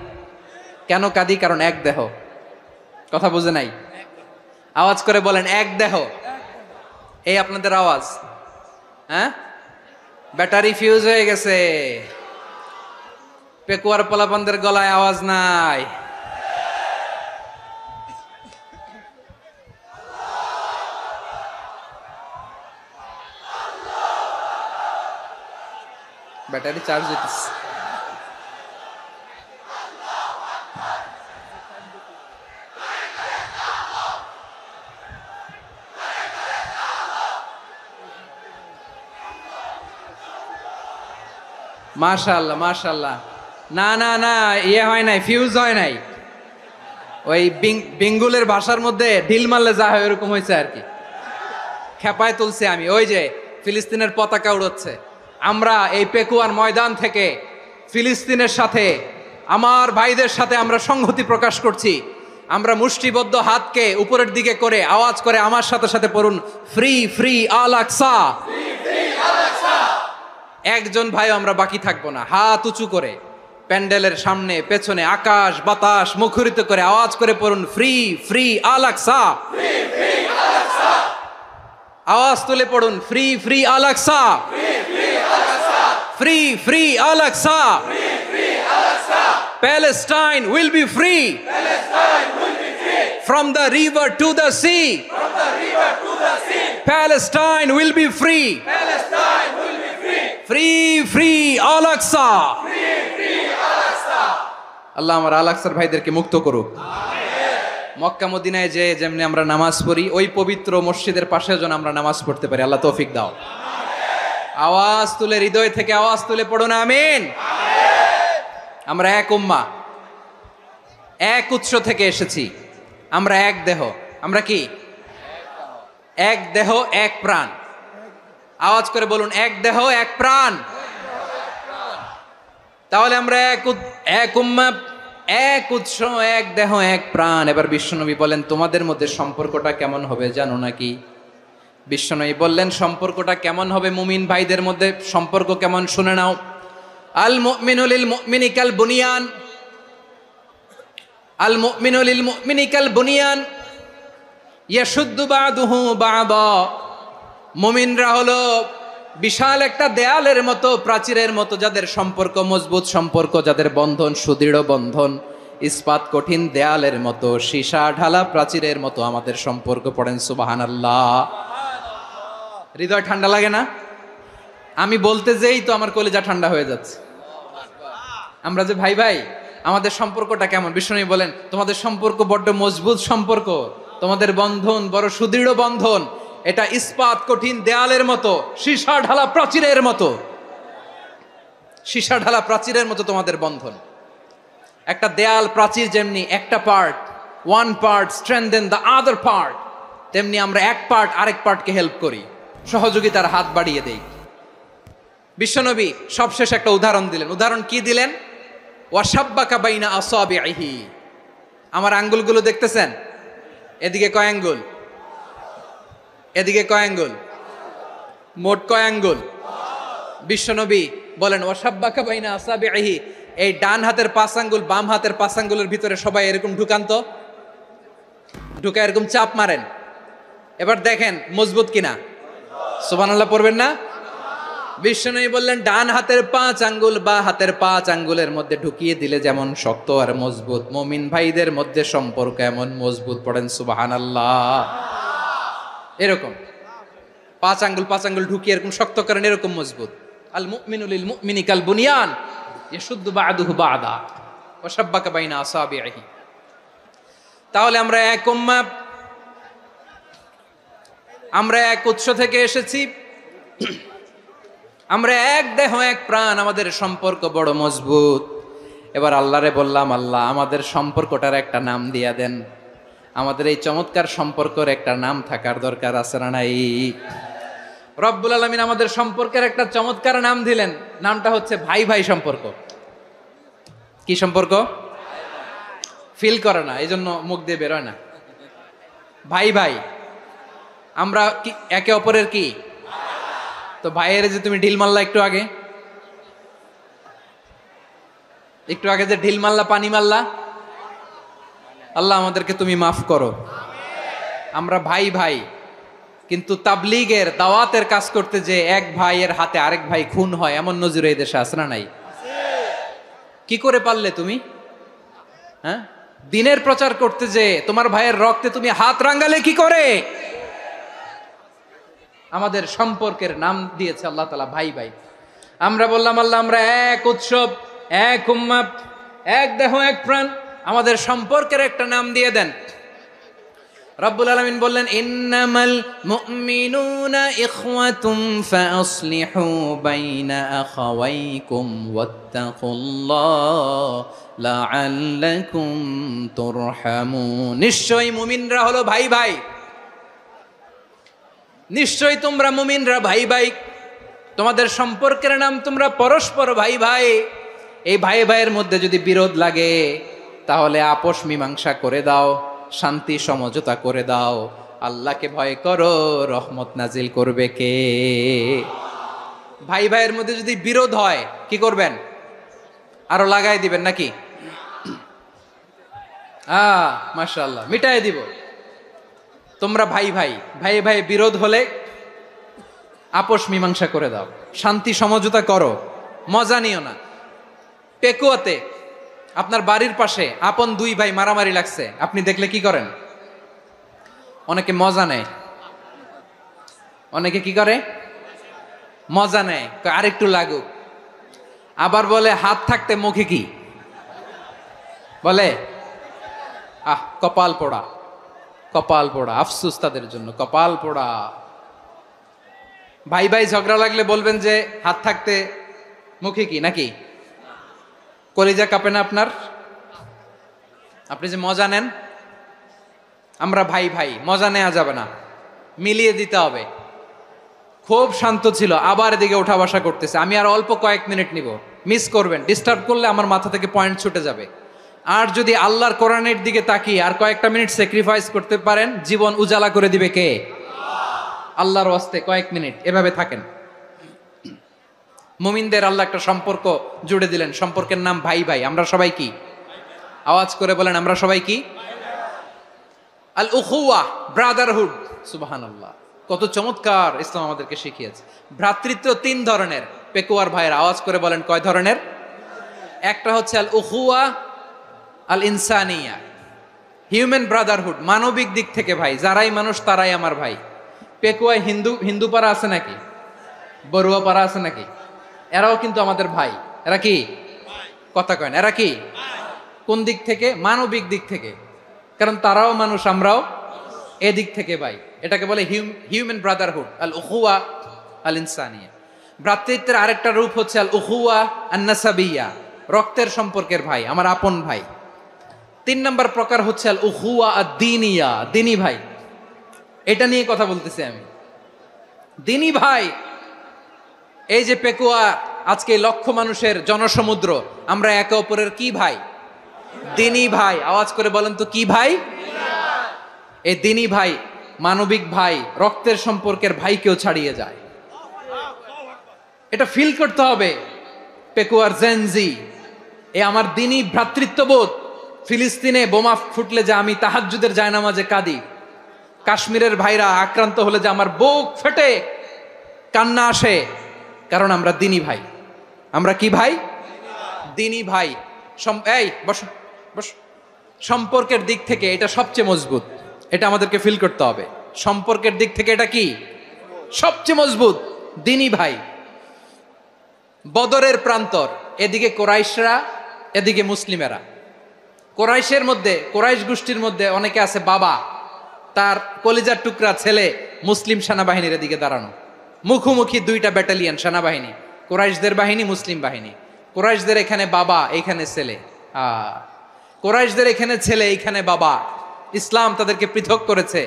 কেন কাঁদি? কারণ এক দেহ। কথা বুঝে নাই? আওয়াজ করে বলেন এক দেহ। এই আপনাদের আওয়াজ, হ্যাঁ? ব্যাটারি ফিউজ হয়ে গেছে, পেকুয়ার পোলাপানদের গলায় আওয়াজ নাই। ব্যাটারি চার্জ হইতেছে। মাশাআল্লাহ মাশাআল্লাহ। না না না, ইয়ে হয় নাই, ফিউজ হয় নাই। ওই বেঙ্গুলের ভাষার মধ্যে ঢিল মারলে যা হয় এরকম হয়েছে আর কি। খেপায় তুলছে আমি। ওই যে ফিলিস্তিনের পতাকা উড়োচ্ছে, আমরা এই পেকুয়ার ময়দান থেকে ফিলিস্তিনের সাথে, আমার ভাইদের সাথে আমরা সংহতি প্রকাশ করছি। আমরা মুষ্টিবদ্ধ হাতকে উপরের দিকে করে আওয়াজ করে আমার সাথে সাথে পড়ুন, ফ্রি ফ্রি আল আকসা। একজন ভাই আমরা বাকি থাকবো না। হাত উঁচু করে প্যান্ডেলের সামনে পেছনে আকাশ বাতাস মুখরিত করে আওয়াজ করে পড়ুন, ফ্রি ফ্রি আল আকসা। আওয়াজ তুলে পড়ুন, free free Al Aqsa, free free Al Aqsa. Palestine will be free from the river to the sea. Palestine will be free. Free free Al Aqsa. আল্লাহ আমার আল আকসার ভাইদেরকে মুক্ত করুক। মক্কা মদিনায় যে যেমনি আমরা নামাজ পড়ি, ওই পবিত্র মসজিদের পাশে যেন আমরা নামাজ পড়তে পারি। আল্লাহ তৌফিক দাও। আওয়াজ তুলে, হৃদয় থেকে আওয়াজ তুলে পড়ুন আমিন। আমরা এক উম্মাহ, এক উৎস থেকে এসেছি। আমরা এক দেহ। আমরা কি? এক দেহ এক প্রাণ। আওয়াজ করে বলুন, এক দেহ এক প্রাণ। তাহলে আমরা এক উম্মাহ, এক উৎস, এক দেহ এক প্রাণ। এবার বিশ্বনবী বলেন, তোমাদের মধ্যে সম্পর্কটা কেমন হবে জানো নাকি? বিশ্বনবী বললেন, সম্পর্কটা কেমন হবে মুমিন ভাইদের মধ্যে? সম্পর্ক কেমন শুনে নাও। আল মুমিনু লিল মুমিনি কাল বুনিয়ান, আল মুমিনু লিল মুমিনি কাল বুনিয়ান ইয়াশুদ্দু বা'দুহু বা'দা। মুমিনরা হলো বিশাল একটা দেয়ালের মতো, প্রাচীরের মতো, যাদের সম্পর্ক মজবুত সম্পর্ক, যাদের বন্ধন সুদৃঢ় বন্ধন, ইস্পাত কঠিন দেয়ালের মতো, সীসা ঢালা প্রাচীরের মতো আমাদের সম্পর্ক। পড়েন সুবহানাল্লাহ। হৃদয় ঠান্ডা লাগে না? আমি বলতে যেই তো আমার কলিজা ঠান্ডা হয়ে যাচ্ছে। আমরা যে ভাই ভাই, আমাদের সম্পর্কটা কেমন? বিষ্ণু বলেন, তোমাদের সম্পর্ক বড্ড মজবুত সম্পর্ক, তোমাদের বন্ধন বড় সুদৃঢ় বন্ধন, এটা ইস্পাত কঠিন দেয়ালের মতো, সীসা ঢালা প্রাচীরের মতো, সীসা ঢালা প্রাচীরের মতো তোমাদের বন্ধন। একটা দেয়াল প্রাচীর যেমনি একটা part, one part strengthen the other part, তেমনি আমরা এক পার্ট আরেক পার্টকে হেল্প করি, সহযোগিতার হাত বাড়িয়ে দেই। বিশ্বনবী সবশেষ একটা উদাহরণ দিলেন। উদাহরণ কি দিলেন? ওয়াশাব্বাকা বাইনা আসাবিহি। আমার আঙ্গুলগুলো দেখতেছেন? এদিকে কয় আঙ্গুল? এদিকে কয় আঙ্গুল? মোট কয় আঙ্গুল? বিশ্বনবী বলেন, ওয়াশাব্বাকা বাইনা আসাবিহি। এই ডান হাতের 5 আঙ্গুল বাম হাতের 5 আঙ্গুলের ভিতরে সবাই এরকম ঢুকান তো, ঢুকা এরকম চাপ মারেন। এবার দেখেন মজবুত কিনা। সুবহানাল্লাহ পড়বেন না? বিশ্বনবী বললেন, ডান হাতের 5 আঙ্গুল বা হাতের 5 আঙ্গুলের মধ্যে ঢুকিয়ে দিলে যেমন শক্ত আর মজবুত, মুমিন ভাইদের মধ্যে সম্পর্ক এমন মজবুত। পড়েন সুবহানাল্লাহ। এরকম 5 আঙ্গুল ঢুকিয়ে এরকম শক্ত করেন, এরকম মজবুত। আল মুমিনু লিল মুমিনি কাল বুনিয়ান ইয়াশুদ্দু বা'দুহু বা'দা ওয়া শাব্বাকা বাইনা আসাবিহি। তাহলে আমরা এক উম্মাহ, আমরা এক উৎস থেকে এসেছি, আমরা এক দেহ এক প্রাণ, আমাদের সম্পর্ক বড় মজবুত। এবার আল্লাহরে বললাম, আল্লাহ আমাদের সম্পর্কটার একটা নাম দিয়া দেন। আমাদের এই চমৎকার সম্পর্কের একটা নাম থাকার দরকার আছে না নাই? রব্বুল আলামিন আমাদের সম্পর্কের একটা চমৎকার নাম দিলেন। নামটা হচ্ছে ভাই ভাই সম্পর্ক। কি সম্পর্ক? ফিল করে না, এই জন্য মুখ দিয়ে বেরোয় না। ভাই ভাই, আমরা কি একে অপরের কি? তো ভাইয়ের যে তুমি ঢিল মারলা একটু আগে, যে ঢিল মারলা, পানি মারলা, আল্লাহ আমাদেরকে তুমি মাফ করো। আমরা ভাই ভাই, কিন্তু তাবলীগের দাওয়াতের কাজ করতে যে এক ভাইয়ের হাতে আরেক ভাই খুন হয়, এমন নজির এই দেশে আছে না নাই? কি করে পারলে তুমি? হ্যাঁ, দিনের প্রচার করতে যে তোমার ভাইয়ের রক্তে তুমি হাত রাঙ্গালে কি করে? আমাদের সম্পর্কের নাম দিয়েছে আল্লাহ তাআলা ভাই ভাই। আমরা বললাম, আল্লাহ আমরা এক উৎসব, এক উম্মাহ, এক দেহ এক প্রাণ, আমাদের সম্পর্কের একটা নাম দিয়ে দেন। রব্বুল আলামিন বললেন, ইন্নামাল মুমিনুনা ইখওয়াতুম ফাসলিহু বাইনা আখাওয়াইকুম ওয়াত্তাকুল্লাহ লাআল্লাকুম তুরহামুন। নিশ্চয়ই মুমিনরা হলো ভাই ভাই, নিশ্চয়ই তোমরা মুমিনরা ভাই ভাই, তোমাদের সম্পর্কের নাম তোমরা পরস্পর ভাই ভাই। এই ভাই ভাইয়ের মধ্যে যদি বিরোধ লাগে তাহলে আপোষ মীমাংসা করে দাও, শান্তি সমঝোতা করে দাও। আল্লাহকে ভয় করো, রহমত নাজিল করবে কে? ভাই ভাইয়ের মধ্যে যদি বিরোধ হয় কি করবেন? আরো লাগাই দিবেন নাকি? মাশাআল্লাহ, মিটাই দিব। তোমরা ভাই ভাই, ভাই ভাই বিরোধ হলে আপোষ মীমাংসা করে দাও, শান্তি সমঝোতা করো, মজা নিও না। পেকুয়াতে আপনার বাড়ির পাশে আপন 2 ভাই মারামারি লাগছে, আপনি দেখলে কি করেন? অনেকে মজা নেয়। অনেকে কি করে? মজা নেয়, আরেকটু লাগুক। আবার বলে হাত থাকতে মুখে কি বলে? কপাল পোড়া, কপাল পোড়া, আফসোস তাদের জন্য, কপাল পোড়া। ভাই ভাই ঝগড়া লাগলে বলবেন যে হাত থাকতে মুখে কি নাকি? কলিজা কাঁপে না আপনার? আপনি যে মজা নেন, আমরা ভাই ভাই, মজা নেওয়া যাবে না, মিলিয়ে দিতে হবে। খুব শান্ত ছিল, আবার এদিকে ওঠা বসা করতেছে। আমি আর অল্প কয়েক মিনিট নিব, মিস করবেন, ডিস্টার্ব করলে আমার মাথা থেকে পয়েন্ট ছুটে যাবে। আর যদি আল্লাহর কোরআনের দিকে তাকিয়ে আর কয়েকটা মিনিট স্যাক্রিফাইস করতে পারেন, জীবন উজালা করে দিবে কে? আল্লাহর ওয়াস্তে কয়েক মিনিট এভাবে থাকেন। মুমিনদের আল্লাহ একটা সম্পর্ক জুড়ে দিলেন, সম্পর্কের নাম ভাই ভাই। আমরা সবাই কি? আওয়াজ করে বলেন, আমরা সবাই কি? আল উখুয়া, ব্রাদারহুড। সুবহানাল্লাহ, কত চমৎকার ইসলাম আমাদেরকে শিখিয়েছে। ভ্রাতৃত্ব তিন ধরনের। পেকুয়ার ভাইয়ের আওয়াজ করে বলেন, কয় ধরনের? একটা হচ্ছে আল উখুয়া আল ইনসানিয়া, হিউম্যান ব্রাদারহুড, মানবিক দিক থেকে ভাই, যারাই মানুষ তারাই আমার ভাই। পেকুয়ায় হিন্দু পাড়া আছে নাকি? বড়ুয়া পাড়া আছে নাকি? এরাও কিন্তু আমাদের ভাই। এরা কি? কথা কয় না, এরা কি? কোন দিক থেকে? মানবিক দিক থেকে, কারণ তারাও মানুষ, আমরাও এদিক থেকে ভাই। এটাকে বলে হিউম্যান ব্রাদারহুড, আল উখুয়া আল ইনসানিয়া। ভ্রাতৃত্বের আরেকটা রূপ হচ্ছে আল উখুয়া আন নাসাবিয়া, রক্তের সম্পর্কের ভাই, আমার আপন ভাই। তিন নম্বর প্রকার হচ্ছে আল উখুয়া আদ-দীনিয়া, দিনী ভাই। এটা নিয়ে কথা বলতেছি আমি। দিনী ভাই, এই যে পেকুয়া, আজকে লক্ষ মানুষের জনসমুদ্র, আমরা একে অপরের কি ভাই? দিনী ভাই। আওয়াজ করে বলেন তো, কি ভাই? এই দিনী ভাই, মানবিক ভাই, রক্তের সম্পর্কের ভাইকেও ছাড়িয়ে যায়। এটা ফিল করতে হবে। পেকুয়ার জেনজি, এ আমার দিনী ভ্রাতৃত্ববোধ। ফিলিস্তিনে বোমা ফুটলে যে আমি তাহাজ্জুদের জায়নামাজে কাঁদি, কাশ্মীরের ভাইরা আক্রান্ত হলে যে আমার বুক ফেটে কান্না আসে, কারণ আমরা দিনী ভাই। আমরা কি ভাই? দিনী ভাই। এই বসো বসো। সম্পর্কের দিক থেকে এটা সবচেয়ে মজবুত, এটা আমাদেরকে ফিল করতে হবে। সম্পর্কের দিক থেকে এটা কি? সবচেয়ে মজবুত, দিনী ভাই। বদরের প্রান্তর, এদিকে কোরাইশরা, এদিকে মুসলিমেরা। কোরাইশের মধ্যে, কোরাইশ গোষ্ঠীর মধ্যে অনেকে আছে বাবা, তার কলিজার টুকরা ছেলে মুসলিম সেনাবাহিনীর এদিকে দাঁড়ানো, মুখোমুখি দুইটা ব্যাটালিয়ন সেনাবাহিনী, কোরাইশদের বাহিনী, মুসলিম বাহিনী। কোরাইশদের এখানে বাবা, এখানে ছেলে। কোরাইশদের এখানে ছেলে, এখানে বাবা। ইসলাম তাদেরকে পৃথক করেছে।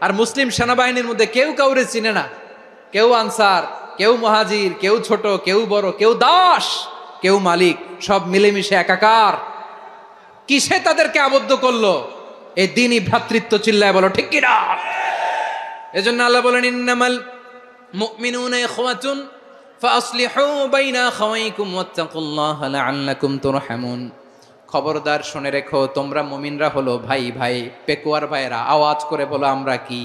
আর মুসলিম সেনাবাহিনীর মধ্যে কেউ কাউরে চিনে না, কেউ আনসার, কেউ মুহাজির, কেউ ছোট, কেউ বড়, কেউ দাস, কেউ মালিক, সব মিলেমিশে একাকার। কিসে তাদেরকে আবদ্ধ করলো? এই দিনই ভ্রাতৃত্ব। চিল্লায় বলো ঠিক কিনা? এজন্য আল্লাহ বলেন, ইন্নামাল মুমিনুনা ইখওয়াতুন ফাসলিহু বাইনা আখাওয়াইকুম ওয়াত্তাকুল্লাহা লাআল্লাকুম তুরহামুন। খবরদার শুনে রেখো, তোমরা মুমিনরা হলো ভাই ভাই। পেকুয়ার ভাইরা আওয়াজ করে বলো, আমরা কি?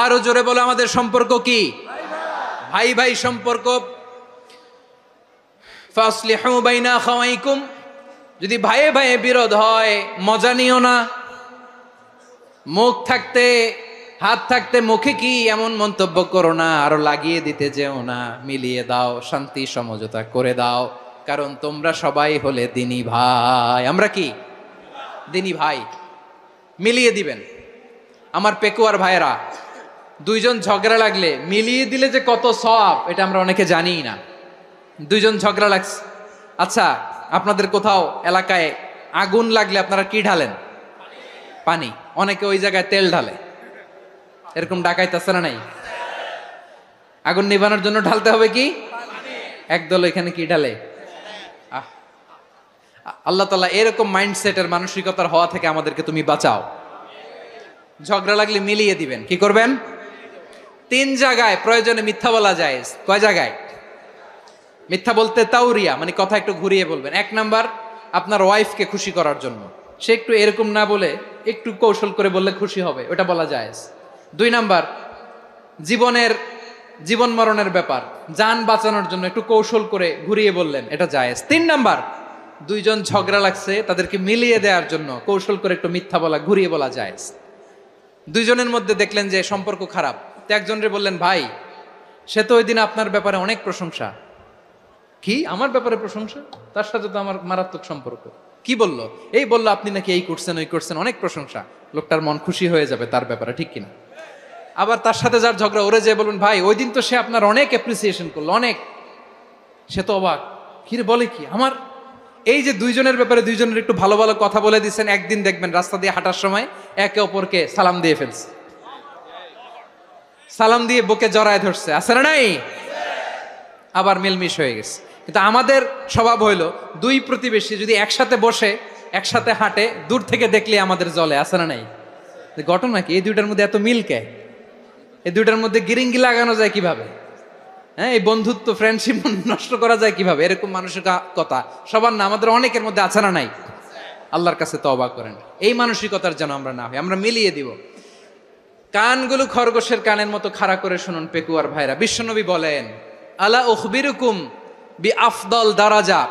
আরো জোরে বলো, আমাদের সম্পর্ক কি? ভাই ভাই সম্পর্ক। ফাসলিহু বাইনা আখাওয়াইকুম, যদি ভাইয়ে ভাইয়ে বিরোধ হয় মজা নিও না। মুখ থাকতে, হাত থাকতে মুখে কি এমন মন্তব্য করো না, আরো লাগিয়ে দিতে যেও না। মিলিয়ে দাও, শান্তি সমঝোতা করে দাও, কারণ তোমরা সবাই হলে দিনী ভাই। আমরা কি? দিনী ভাই। মিলিয়ে দিবেন। আমার পেকুয়ার ভাইয়েরা, দুইজন ঝগড়া লাগলে মিলিয়ে দিলে যে কত সওয়াব, এটা আমরা অনেকে জানিই না। দুইজন ঝগড়া লাগছে, আচ্ছা আপনাদের কোথাও এলাকায় আগুন লাগলে আপনারা কি ঢালেন? পানি। অনেকে ওই জায়গায় তেল ঢালে। এরকম ডাকাইতেছে না নাই? আগুন নিভানোর জন্য ঢালতে হবে কি? একদল এখানে কি ঢালে? আল্লাহ তাআলা এরকম মাইন্ডসেটের, মানসিকতার হওয়া থেকে আমাদেরকে তুমি বাঁচাও। ঝগড়া লাগলে মিলিয়ে দিবেন। কি করবেন? তিন জায়গায় প্রয়োজনে মিথ্যা বলা যায়। কয় জায়গায় মিথ্যা বলতে? তাওরিয়া, মানে কথা একটু ঘুরিয়ে বলবেন। এক নাম্বার, আপনার ওয়াইফকে খুশি করার জন্য, সে একটু এরকম না বলে একটু কৌশল করে বললে খুশি হবে, ওটা বলা যায়। দুই নাম্বার, জীবন মরণের ব্যাপার, জান বাঁচানোর জন্য একটু কৌশল করে ঘুরিয়ে বললেন, এটা জায়েজ। তিন নাম্বার, দুইজন ঝগড়া লাগছে, তাদেরকে মিলিয়ে দেওয়ার জন্য কৌশল করে একটু মিথ্যা বলা, ঘুরিয়ে বলা জায়েজ। দুইজনের মধ্যে দেখলেন যে সম্পর্ক খারাপ, তো একজনরে বললেন, ভাই সে তো ওই দিন আপনার ব্যাপারে অনেক প্রশংসা। কি? আমার ব্যাপারে প্রশংসা? তার সাথে তো আমার মারাত্মক সম্পর্ক। কি বললো? এই বললো আপনি নাকি এই করছেন ওই করছেন, অনেক প্রশংসা। লোকটার মন খুশি হয়ে যাবে তার ব্যাপারে, ঠিক কিনা? আবার তার সাথে যার ঝগড়া, ওরে যে বলবেন ভাই ওই দিন তো সে আপনার অনেক অ্যাপ্রিসিয়েশন করলো, অনেক। সে তো অবাক, কিরে বলে কি আমার? এই যে দুইজনের ব্যাপারে দুইজনের একটু ভালো ভালো কথা বলে দিচ্ছেন, একদিন দেখবেন রাস্তা দিয়ে হাঁটার সময় একে অপরকে সালাম দিয়ে ফেলছে, সালাম দিয়ে বুকে জড়ায় ধরছে, আছে না নাই? আবার মিলমিশ হয়ে গেছে। কিন্তু আমাদের স্বভাব হইলো দুই প্রতিবেশী যদি একসাথে বসে একসাথে হাঁটে, দূর থেকে দেখলে আমাদের জলে, আছে না নাই? ঘটনা কি? এই দুইটার মধ্যে এত মিল কে? এই দুইটার মধ্যে গিরিঙ্গি লাগানো যায় কিভাবে? হ্যাঁ, এই বন্ধুত্ব ফ্রেন্ডশিপ নষ্ট করা যায় কিভাবে? এরকম মানুষের কথা সবার না, আমাদের অনেকের মধ্যে আছে না নাই? আল্লাহর কাছে তওবা করেন এই মানসিকতার যেন আমরা না হই, আমরা মিলিয়ে দিব। কানগুলো খরগোশের কানের মতো খাড়া করে শুনুন পেকুয়ার ভাইরা। বিশ্বনবী বলেন, আলা উখবিরুকুম বি আফদল দারাজা,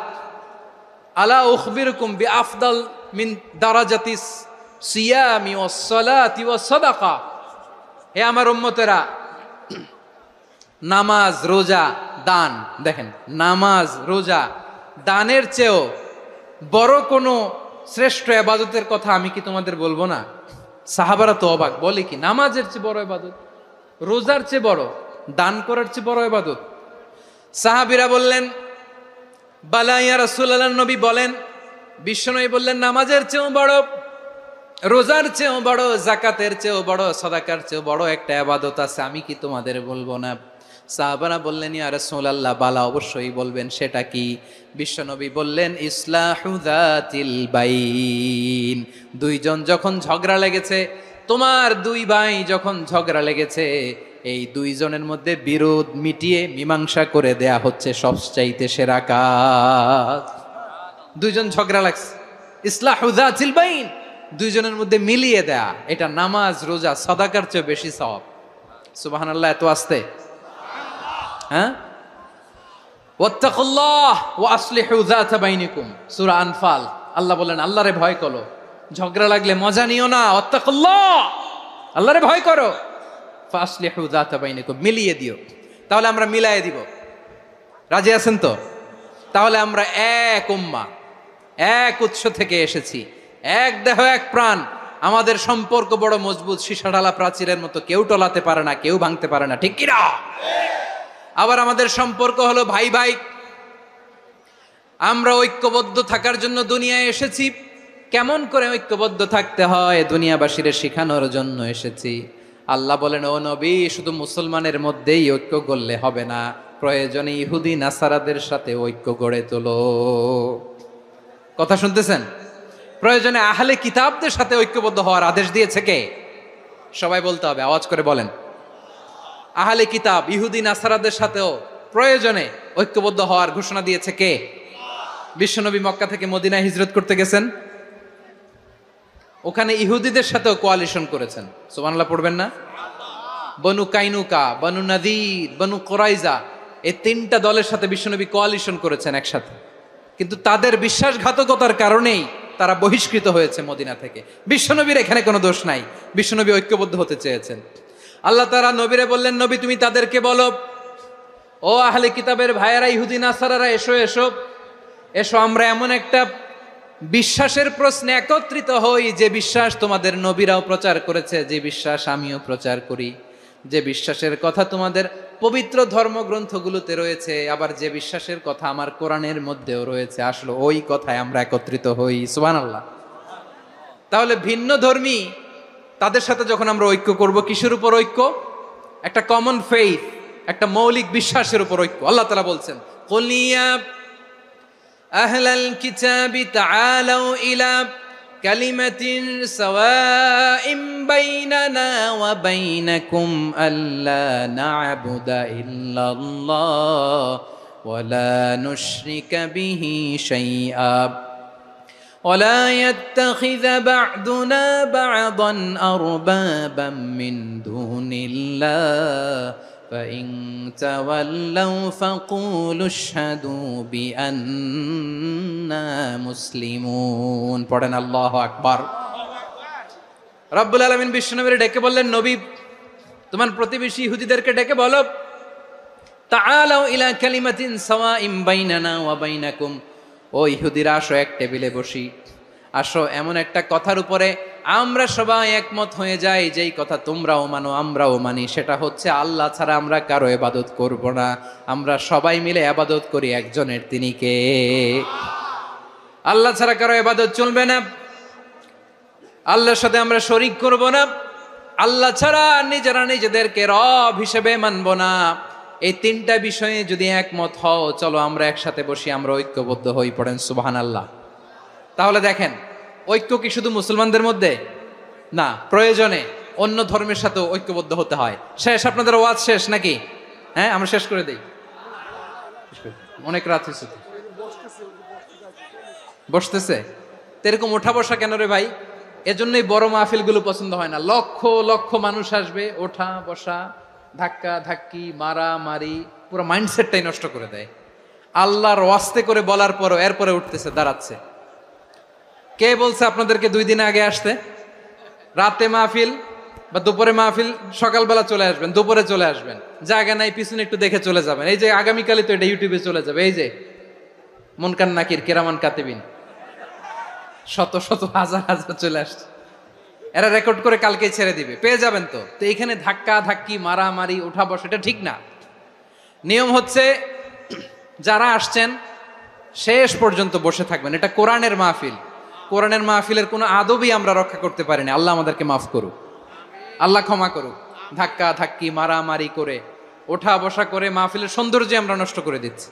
আলা উখবিরুকুম বি আফদল মিন দারাজাতিস সিয়ামি ওয়াস সালাতি ওয়াস সাদাকা। হে আমার উম্মতেরা, নামাজ, রোজা, দান, দেখেন নামাজ, রোজা, দানের চেয়েও বড় কোনো শ্রেষ্ঠ ইবাদতের কথা আমি কি তোমাদের বলবো না? সাহাবারা তো অবাক, বলে কি নামাজের চেয়ে বড় ইবাদত, রোজার চেয়ে বড়, দান করার চেয়ে বড় ইবাদত? সাহাবীরা বললেন, বালা ইয়া রাসূলুল্লাহ, নবী বলেন। বিশ্বনবী বললেন, নামাজের চেয়েও বড়, রোজার চেয়েও বড়, যাকাতের চেয়েও বড়, সাদাকার চেয়েও বড় একটা ইবাদত আছে, আমি কি তোমাদের বলবো না? সাহাবারা বললেন, ইয়া রাসূলুল্লাহ, বালা, অবশ্যই বলবেন, সেটা কি? বিশ্বনবী বললেন, ইসলাহু যাতিল বাইন। দুইজন যখন ঝগড়া লেগেছে, তোমার দুই ভাই যখন ঝগড়া লেগেছে, এই দুইজনের মধ্যে বিরোধ মিটিয়ে মীমাংসা করে দেয়া হচ্ছে সবচাইতে সেরা কাজ। দুইজন ঝগড়া লাগছে, ইসলাহু যাতিল বাইন, দুইজনের মধ্যে মিলিয়ে দেয়া, এটা নামাজ, রোজা, সাদাকার চেয়ে বেশি সওয়াব। সুবহানাল্লাহ, এত আস্তে? হ্যাঁ, ওয়াত্তাকুল্লাহ ওয়া আসলিহু যাতা বাইনিকুম, সূরা আনফাল। আল্লাহ বলেন, আল্লাহরে ভয় করো, ঝগড়া লাগলে মজা নিও না, ওয়াত্তাকুল্লাহ, আল্লাহরে ভয় করো, ফাসলিহু যাতা বাইনিকুম, মিলিয়ে দিও। তাহলে আমরা মিলায়ে দিব, রাজি আছেন তো? তাহলে আমরা এক উম্মাহ, এক উৎস থেকে এসেছি, এক দেহ এক প্রাণ, আমাদের সম্পর্ক বড় মজবুত, সীসাঢালা প্রাচীরের মতো, কেউ টলাতে পারে না, কেউ ভাঙতে পারে না, ঠিক কিনা? আবার আমাদের সম্পর্ক হলো ভাই ভাই, আমরা ঐক্যবদ্ধ থাকার জন্য দুনিয়ায় এসেছি। কেমন করে ঐক্যবদ্ধ থাকতে হয় দুনিয়াবাসীর শেখানোর জন্য এসেছি। আল্লাহ বলেন, ও নবী, শুধু মুসলমানের মধ্যেই ঐক্য গড়লে হবে না, প্রয়োজনে ইহুদি নাসারাদের সাথে ঐক্য গড়ে তোলো। কথা শুনতেছেন? প্রয়োজনে আহলে কিতাবদের সাথে ঐক্যবদ্ধ হওয়ার আদেশ দিয়েছে কে? সবাই বলতে হবে, আওয়াজ করে বলেন। আহলে কিতাব ইহুদি নাসারাদের সাথেও প্রয়োজনে ঐক্যবদ্ধ হওয়ার ঘোষণা দিয়েছে কে? বিশ্বনবী মক্কা থেকে মদিনায় হিজরত করতে গেছেন, ওখানে ইহুদিদের সাথেও কোয়ালিশন করেছেন। সুবহানাল্লাহ পড়বেন না? বনু কাইনুকা, বনু নাদির, বনু কুরাইজা, এই তিনটা দলের সাথে বিশ্বনবী কোয়ালিশন করেছেন একসাথে। কিন্তু তাদের বিশ্বাসঘাতকতার কারণেই তারা বহিষ্কৃত হয়েছে মদিনা থেকে। বিশ্বনবীর এখানে কোনো দোষ নাই, বিশ্বনবী ঐক্যবদ্ধ হতে চেয়েছেন। আল্লাহ তাআলা নবীরে বললেন, নবী তুমি তাদেরকে বলো, ও আহলে কিতাবের ভাইয়েরা, ইহুদি নাসারারা, এসো এসো এসো, আমরা এমন একটা বিশ্বাসের প্রশ্নে একত্রিত হই, যে বিশ্বাস তোমাদের নবীরাও প্রচার করেছে, যে বিশ্বাস আমিও প্রচার করি, যে বিশ্বাসের কথা তোমাদের পবিত্র ধর্মগ্রন্থগুলোতে রয়েছে, আবার যে বিশ্বাসের কথা আমার কোরআনের মধ্যেও রয়েছে, আসলে ওই কথায় আমরা একত্রিত হই। সুবহানাল্লাহ। তাহলে ভিন্ন ধর্মী তাদের সাথে যখন আমরা ঐক্য করব, কিসের উপর ঐক্য? একটা কমন ফেইথ, একটা মৌলিক বিশ্বাসের উপর ঐক্য। আল্লাহ তাআলা বলছেন, কুল ইয়া আহলাল কিতাবি তাআলাউ ইলা কালিমাতিন সাওয়াইম বাইনানা ওয়া বাইনাকুম আল্লা না'বুদা ইল্লাল্লাহ ওয়া লা নুশরিকা বিহি শাইআ ولا يتخذ بعضنا بعضا أربابا من دون الله فإن تولوا فقولوا اشهدوا بأننا مسلمون। পড়েন আল্লাহু আকবার। রব্বুল আলামিন বিশ্বনবীকে ডেকে বললেন, নবী তোমার প্রতিবেশী ইহুদিদেরকে ডেকে বলো, তাআলাউ ইলা কালিমাতিন সাওয়াইম বাইনানা ওয়া বাইনাকুম, ও ইহুদিরা আসো এক টেবিলে বসি, আসো এমন একটা কথার উপরে আমরা সবাই একমত হয়ে যাই, যেই কথা তোমরাও মানো আমরাও মানি, সেটা হচ্ছে আল্লাহ ছাড়া আমরা কারো ইবাদত করব না। আমরা সবাই মিলে ইবাদত করি একজনের, তিনি কে? আল্লাহ ছাড়া কারো ইবাদত চলবে না, আল্লাহর সাথে আমরা শরীক করব না, আল্লাহ ছাড়া নিজেরা নিজেদেরকে রব হিসেবে মানব না। এই তিনটা বিষয়ে যদি একমত হও, চলো আমরা একসাথে বসি, আমরা ঐক্যবদ্ধ হই। পড়েন সুবহানাল্লাহ। তাহলে দেখেন, ঐক্য কি শুধু মুসলমানদের মধ্যে না, প্রয়োজনে অন্য ধর্মের সাথে ঐক্যবদ্ধ হতে হয়। শেষ, আপনাদের ওয়াজ শেষ নাকি? হ্যাঁ, আমরা শেষ করে দেই, অনেক রাত হয়েছে। বসতেছে এরকম ওঠা বসা কেন রে ভাই? এজন্যই বড় মাহফিলগুলো পছন্দ হয় না। লক্ষ লক্ষ মানুষ আসবে, ওঠা বসা, ধাক্কা ধাক্কি, মারা মারি, পুরো মাইন্ডসেটটাই নষ্ট করে দেয়। আল্লাহর ওয়াস্তে করে বলার পরও এরপরে উঠতেছে, দাঁড়াচ্ছে। কে বলছে আপনাদেরকে 2 দিন আগে আসতে? রাতে মাহফিল বা দুপুরে মাহফিল, সকালবেলা চলে আসবেন, দুপুরে চলে আসবেন, জায়গা নাই পিছনে একটু দেখে চলে যাবেন। এই যে আগামীকালই তো এটা ইউটিউবে চলে যাবে, এই যে মুনকার নাকির কেরামান কাতিবিন, শত শত হাজার হাজার চলে আসছে, এরা রেকর্ড করে কালকে ছেড়ে দিবে, পেয়ে যাবেন। তো এইখানে ধাক্কা ধাক্কি, মারামারি, ওঠা বসা, এটা ঠিক না। নিয়ম হচ্ছে যারা আসছেন শেষ পর্যন্ত বসে থাকবেন। এটা কোরআনের মাহফিল, কোরআনের মাহফিলের কোনো আদবই আমরা রক্ষা করতে পারিনি। আল্লাহ আমাদেরকে মাফ করুক, আল্লাহ ক্ষমা করুক। ধাক্কা ধাক্কি, মারামারি করে, ওঠা বসা করে মাহফিলের সৌন্দর্য আমরা নষ্ট করে দিচ্ছি।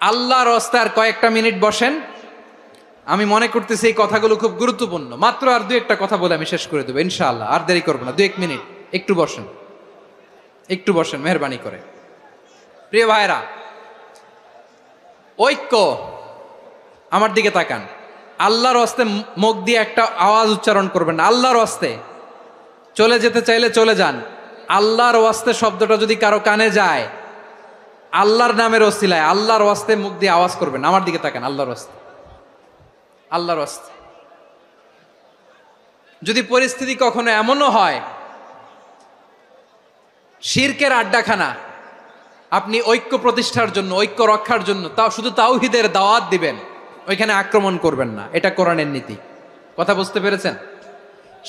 আল্লাহর রাস্তায় কয়েকটা মিনিট বসেন। আমি মনে করতেছি এই কথাগুলো খুব গুরুত্বপূর্ণ। মাত্র আর 2-1টা কথা বলে আমি শেষ করে দেবো ইনশাআল্লাহ, আর দেরি করবো না। 2-1 মিনিট একটু বসেন, একটু বসেন মেহরবানি করে। প্রিয় ভাইরা, ঐক্য, আমার দিকে তাকান। আল্লাহর ওয়াস্তে মুখ দিয়ে একটা আওয়াজ উচ্চারণ করবেন, আল্লাহর ওয়াস্তে। চলে যেতে চাইলে চলে যান। আল্লাহর ওয়াস্তে শব্দটা যদি কারো কানে যায়, আল্লাহর নামের ওসিলায় আল্লাহর ওয়াস্তে মুখ দিয়ে আওয়াজ করবেন। আমার দিকে তাকান, আল্লাহর ওয়াস্তে, আল্লাহর ওয়াস্তে। যদি পরিস্থিতি কখনো এমনও হয় শিরকের আড্ডাখানা, আপনি ঐক্য প্রতিষ্ঠার জন্য, ঐক্য রক্ষার জন্য তাও শুধু তাওহীদের দাওয়াত দিবেন, ওইখানে আক্রমণ করবেন না। এটা কোরআনের নীতি। কথা বুঝতে পেরেছেন?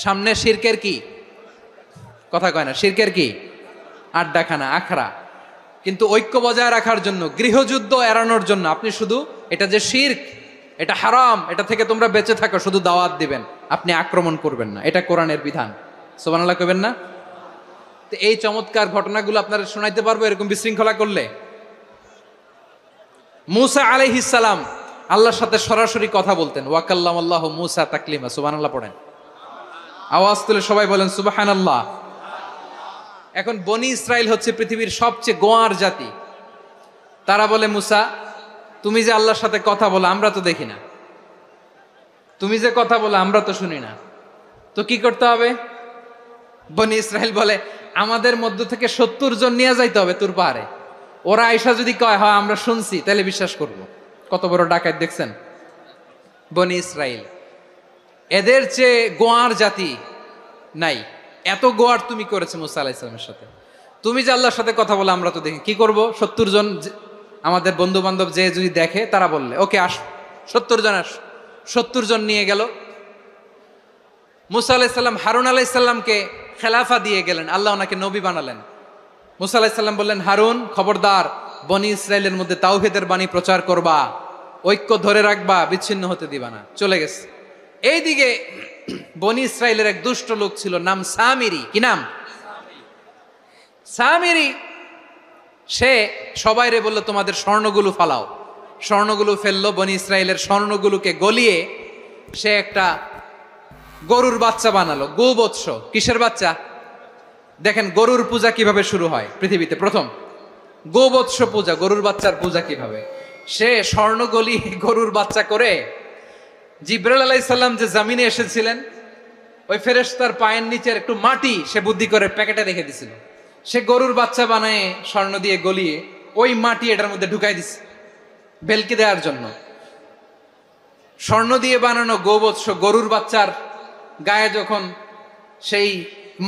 সামনে শিরকের কি কথা কয় না, শিরকের কি আড্ডাখানা, আখড়া। কিন্তু ঐক্য বজায় রাখার জন্য, গৃহযুদ্ধ এড়ানোর জন্য আপনি শুধু এটা যে শিরক, এটা হারাম, এটা থেকে তোমরা বেঁচে থাকো, শুধু দাওয়াত দিবেন, আপনি আক্রমণ করবেন না। এটা কোরআনের বিধান। সুবহানাল্লাহ কইবেন না? তো এই চমৎকার ঘটনাগুলো আপনারা শোনাইতে পারবো এরকম বিশৃঙ্খলা করলে। মূসা আলাইহিস সালাম আল্লাহর সাথে সরাসরি কথা বলতেন। ওয়াকাল্লামাল্লাহু মূসা তাকলিমা। সুবহানাল্লাহ পড়েন, আওয়াজ তুলে সবাই বলেন সুবহানাল্লাহ। এখন বনি ইসরাইল হচ্ছে পৃথিবীর সবচেয়ে গোয়ার জাতি। তারা বলে, মূসা তুমি যে আল্লাহর সাথে কথা বলো আমরা তো দেখি না, তুমি যে কথা বলো আমরা তো শুনি না, তো কি করতে হবে? বনি ইসরাইল বলে, আমাদের মধ্য থেকে 70 জন নিয়ে যাইতে হবে তোর পাহাড়ে। ওরা আয়সা যদি কয় হয় আমরা শুনছি, তাহলে বিশ্বাস করব। কত বড় ডাকাত দেখছেন বনি ইসরাইল। এদের চেয়ে গোয়ার জাতি নাই। এত গোয়ার তুমি করেছে মুসা আলাইহিস সালামের সাথে। তুমি যে আল্লাহর সাথে কথা বলে আমরা তো দেখি, কি করব? 70 জন আমাদের বন্ধু বান্ধব যে যদি দেখে, তারা বললে ওকে আস, 70 জন আস। 70 জন নিয়ে গেল। মুসা আলাইহিস সালাম হারুন আলাইহিস সালামকে খেলাফা দিয়ে গেলেন, আল্লাহ ওনাকে নবী বানালেন। মুসা আলাইহিস সালাম বললেন, হারুন খবরদার, বনি ইসরাইলের মধ্যে তাওহীদের বাণী প্রচার করবা, ঐক্য ধরে রাখবা, বিচ্ছিন্ন হতে দিবা না। চলে গেছে। এইদিকে বনি ইসরাইলের এক দুষ্ট লোক ছিল, নাম সামিরি। কি নাম? সামিরি। সে সবাইরে বলল, তোমাদের স্বর্ণগুলো ফালাও। স্বর্ণগুলো ফেললো। বনি ইসরাইলের স্বর্ণগুলোকে গলিয়ে সে একটা গরুর বাচ্চা বানালো। গোবৎস। কিসের বাচ্চা? দেখেন গরুর পূজা কিভাবে শুরু হয় পৃথিবীতে প্রথম। গোবৎস পূজা, গরুর বাচ্চার পূজা কিভাবে। সে স্বর্ণ গলিয়ে গরুর বাচ্চা করে, জিবরাইল আলাইহিস সালাম যে জমিনে এসেছিলেন, ওই ফেরেশতার পায়ের নিচের একটু মাটি সে বুদ্ধি করে প্যাকেটে রেখে দিছিল। সে গরুর বাচ্চা বানায় স্বর্ণ দিয়ে গলিয়ে ওই মাটি এটার মধ্যে ঢুকাই দিছে ভেলকি দেওয়ার জন্য। স্বর্ণ দিয়ে বানানো গোবৎস গরুর বাচ্চার গায়ে যখন সেই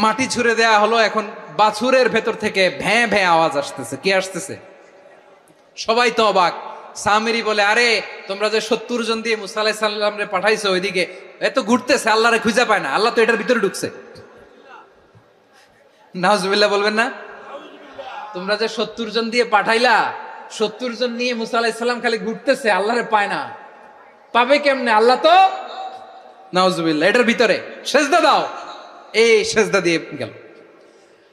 মাটি ছুঁড়ে দেয়া হলো, এখন বাছুরের ভেতর থেকে ভ্যাঁ ভ্যাঁ আওয়াজ আসতেছে। কি আসতেছে? সবাই তো অবাক। সামিরি বলে, আরে তোমরা যে 70 জন দিয়ে মুসা আলাইহিস সালামরে পাঠাইছো ওইদিকে, এত ঘুরতেছে, আল্লাহরে খুঁজে পায় না, আল্লাহ তো এটার ভিতরে ঢুকছে। নাউজুবিল্লাহ বলবেন না? তোমরা যে 70 জন দিয়ে পাঠাইলা, 70 জন নিয়ে মুসা আলাইহিস সালাম খালি ঘুরতেছে, আল্লাহরে পায় না। পাবে কেমনে? আল্লাহ তো, নাউজুবিল্লাহ, এটার ভিতরে সেজদা দাও। এই সেজদা দিয়ে গেল।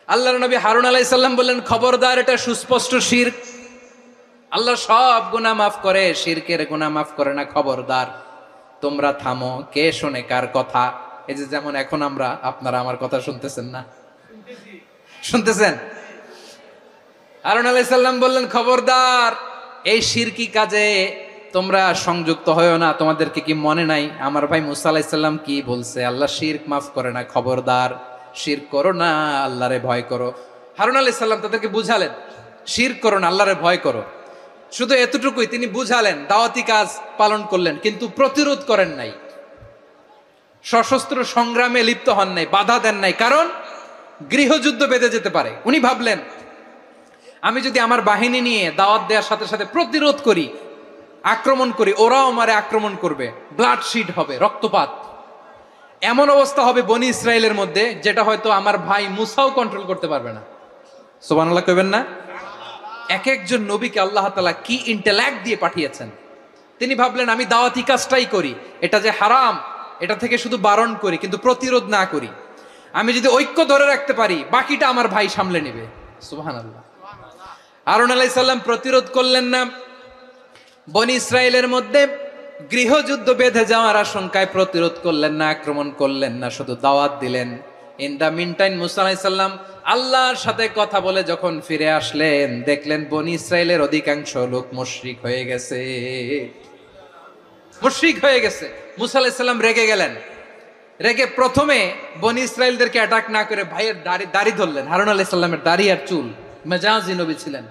আল্লাহর নবী হারুন আলাইহিস সালাম বললেন, খবরদার, এটা সুস্পষ্ট শিরক। আল্লাহ সব গুনাহ মাফ করে, শিরকের গুনাহ মাফ করে না, খবরদার তোমরা থামো। কে শোনে কার কথা? এই যে যেমন এখন আপনারা আমার কথা শুনতেছেন না? শুনতেছেন? হারুন আলাইহিস সালাম বললেন, খবরদার, এই শিরকি কাজে তোমরা সংযুক্ত হয়েও না। তোমাদেরকে কি মনে নাই আমার ভাই মুসা আলাইহিস সালাম কি বলছে? আল্লাহ শিরক মাফ করে না, খবরদার শিরক করো না, আল্লাহরে ভয় করো। হারুন আলাইহিস সালাম তাদেরকে বুঝালেন, শিরক করো না, আল্লাহরে ভয় করো। শুধু এতটুকুই তিনি বুঝালেন, দাওয়াতি কাজ পালন করলেন, কিন্তু প্রতিরোধ করেন নাই, সশস্ত্র সংগ্রামে লিপ্ত হন নাই, বাধা দেন নাই, কারণ গৃহযুদ্ধ বেঁধে যেতে পারে। উনি ভাবলেন, আমি যদি আমার বাহিনী নিয়ে দাওয়াত দেওয়ার সাথে সাথে প্রতিরোধ করি, আক্রমণ করি, ওরাও আমারে আক্রমণ করবে, ব্লাডশিড হবে, রক্তপাত, এমন অবস্থা হবে বনি ইসরায়েলের মধ্যে যেটা হয়তো আমার ভাই মুসাও কন্ট্রোল করতে পারবে না। সুবহানাল্লাহ কইবেন না? এক একজন নবীকে আল্লাহ তাআলা কি ইন্টেলেক্ট দিয়ে পাঠিয়েছেন। তিনি ভাবলেন, আমি দাওয়াতি কাজটাই করি, এটা যে হারাম এটা থেকে শুধু বারণ করি, কিন্তু প্রতিরোধ না করি। আমি যদি ঐক্য ধরে রাখতে পারি, বাকিটা আমার ভাই সামলে নেবে। সুবহানাল্লাহ। হারুন আলাইহিস সালাম প্রতিরোধ করলেন না, বনি ইসরায়েলের মধ্যে গৃহযুদ্ধ বেঁধে যাওয়ার আশঙ্কায় প্রতিরোধ করলেন না, আক্রমণ করলেন না, শুধু দাওয়াত দিলেন। ইন দা মিন টাইম মুসা আলাইহিস সালাম আল্লাহর সাথে কথা বলে যখন ফিরে আসলেন, দেখলেন বনি ইসরায়েলের অধিকাংশ লোক মুশরিক হয়ে গেছে, মুশরিক হয়ে গেছে। মুসা আলাইহিস সালাম রেগে গেলেন। রেগে প্রথমে বনি ইসরায়েলদেরকে অ্যাটাক না করে ভাইয়ের দাড়ি ধরলেন। হারুন আলাইহিস সালামের দাড়ি আর চুল, মেজাজি নবী ছিলেন।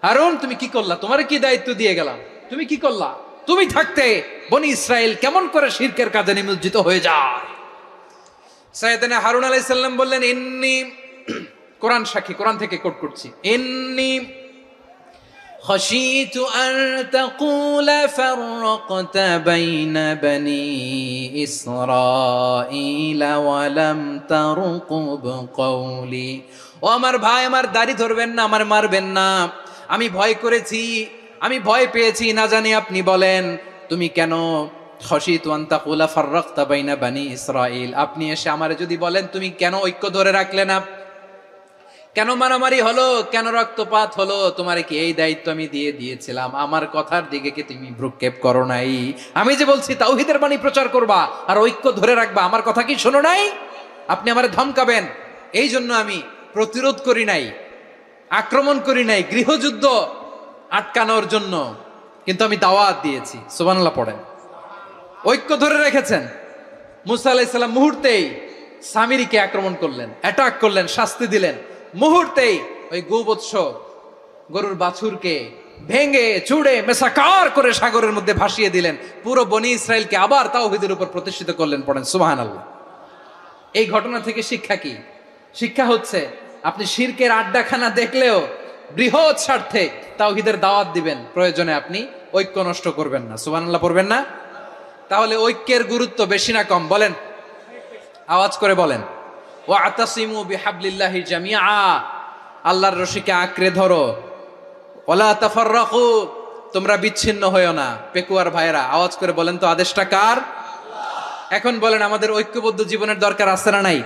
হারুন, তুমি কি করলা? তোমারে কি দায়িত্ব দিয়ে গেলাম, তুমি কি করলা? তুমি থাকতে বনি ইসরায়েল কেমন করে শিরকের কাজে নিমজ্জিত হয়ে যায়? সাইয়েদনা হারুন আলাইহিস সালাম বললেন, ইন্নী, কোরআন সাক্ষী, কোরআন থেকে কোট করছি, ইন্নী খাশিতু আন তাকুলা ফাররাকতা বাইনা বনি ইসরাঈলা ওয়া লাম তারকুব কওলি। ও আমার ভাই, আমার দাড়ি ধরবেন না, আমার মারবেন না। আমি ভয় করেছি, আমি ভয় পেয়েছি, না জানি আপনি বলেন তুমি কেন খাশিতু আন তাকুলা ফাররাকতা বাইনা বনি ইসরাঈল, আপনি এসে আমারে যদি বলেন তুমি কেন ঐক্য ধরে রাখলে না, কেন মারামারি হলো, কেন রক্তপাত হলো, তোমারে কি এই দায়িত্ব আমি দিয়ে দিয়েছিলাম? আমার কথার দিকে কি তুমি ভ্রুক্ষেপ করো নাই? আমি যে বলছি তাওহীদের বাণী প্রচার করবা আর ঐক্য ধরে রাখবা, আমার কথা কি শোনো নাই? আপনি আমারে ধমকাবেন, এই জন্য আমি প্রতিরোধ করি নাই, আক্রমণ করি নাই, গৃহযুদ্ধ আটকানোর জন্য, কিন্তু আমি দাওয়াত দিয়েছি। সুবহানাল্লাহ পড়েন। ঐক্য ধরে রেখেছেন। মুসা আলাইহিস সালাম মুহূর্তেই সামিরীকে আক্রমণ করলেন, অ্যাটাক করলেন, শাস্তি দিলেন। মুহূর্তেই ওই গোবৎস গরুর বাছুরকে ভেঙে চুড়ে মেসাকার করে সাগরের মধ্যে ভাসিয়ে দিলেন। পুরো বনি ইসরায়েলকে আবার তাওহীদের উপর প্রতিষ্ঠিত করলেন। পড়েন সুবহানাল্লাহ। এই ঘটনা থেকে শিক্ষা কি? শিক্ষা হচ্ছে, আপনি শিরকের আড্ডাখানা দেখলেও বৃহৎ স্বার্থে তাওহীদের দাওয়াত দিবেন, প্রয়োজনে আপনি ঐক্য নষ্ট করবেন না। সুবহানাল্লাহ পড়বেন না? তাহলে ঐক্যের গুরুত্ব বেশি না কম? বলেন, আওয়াজ করে বলেন। ওয়াতাসিমু বিহাবলিল্লাহি জামিআ, আল্লাহর রশিকে আঁকড়ে ধরো। ওয়ালা তাফাররাকু, তোমরা বিচ্ছিন্ন হয়ো না। পেকুয়ার ভাইরা আওয়াজ করে বলেন তো, আদেশটা কার? এখন বলেন, আমাদের ঐক্যবদ্ধ জীবনের দরকার আছে না নাই?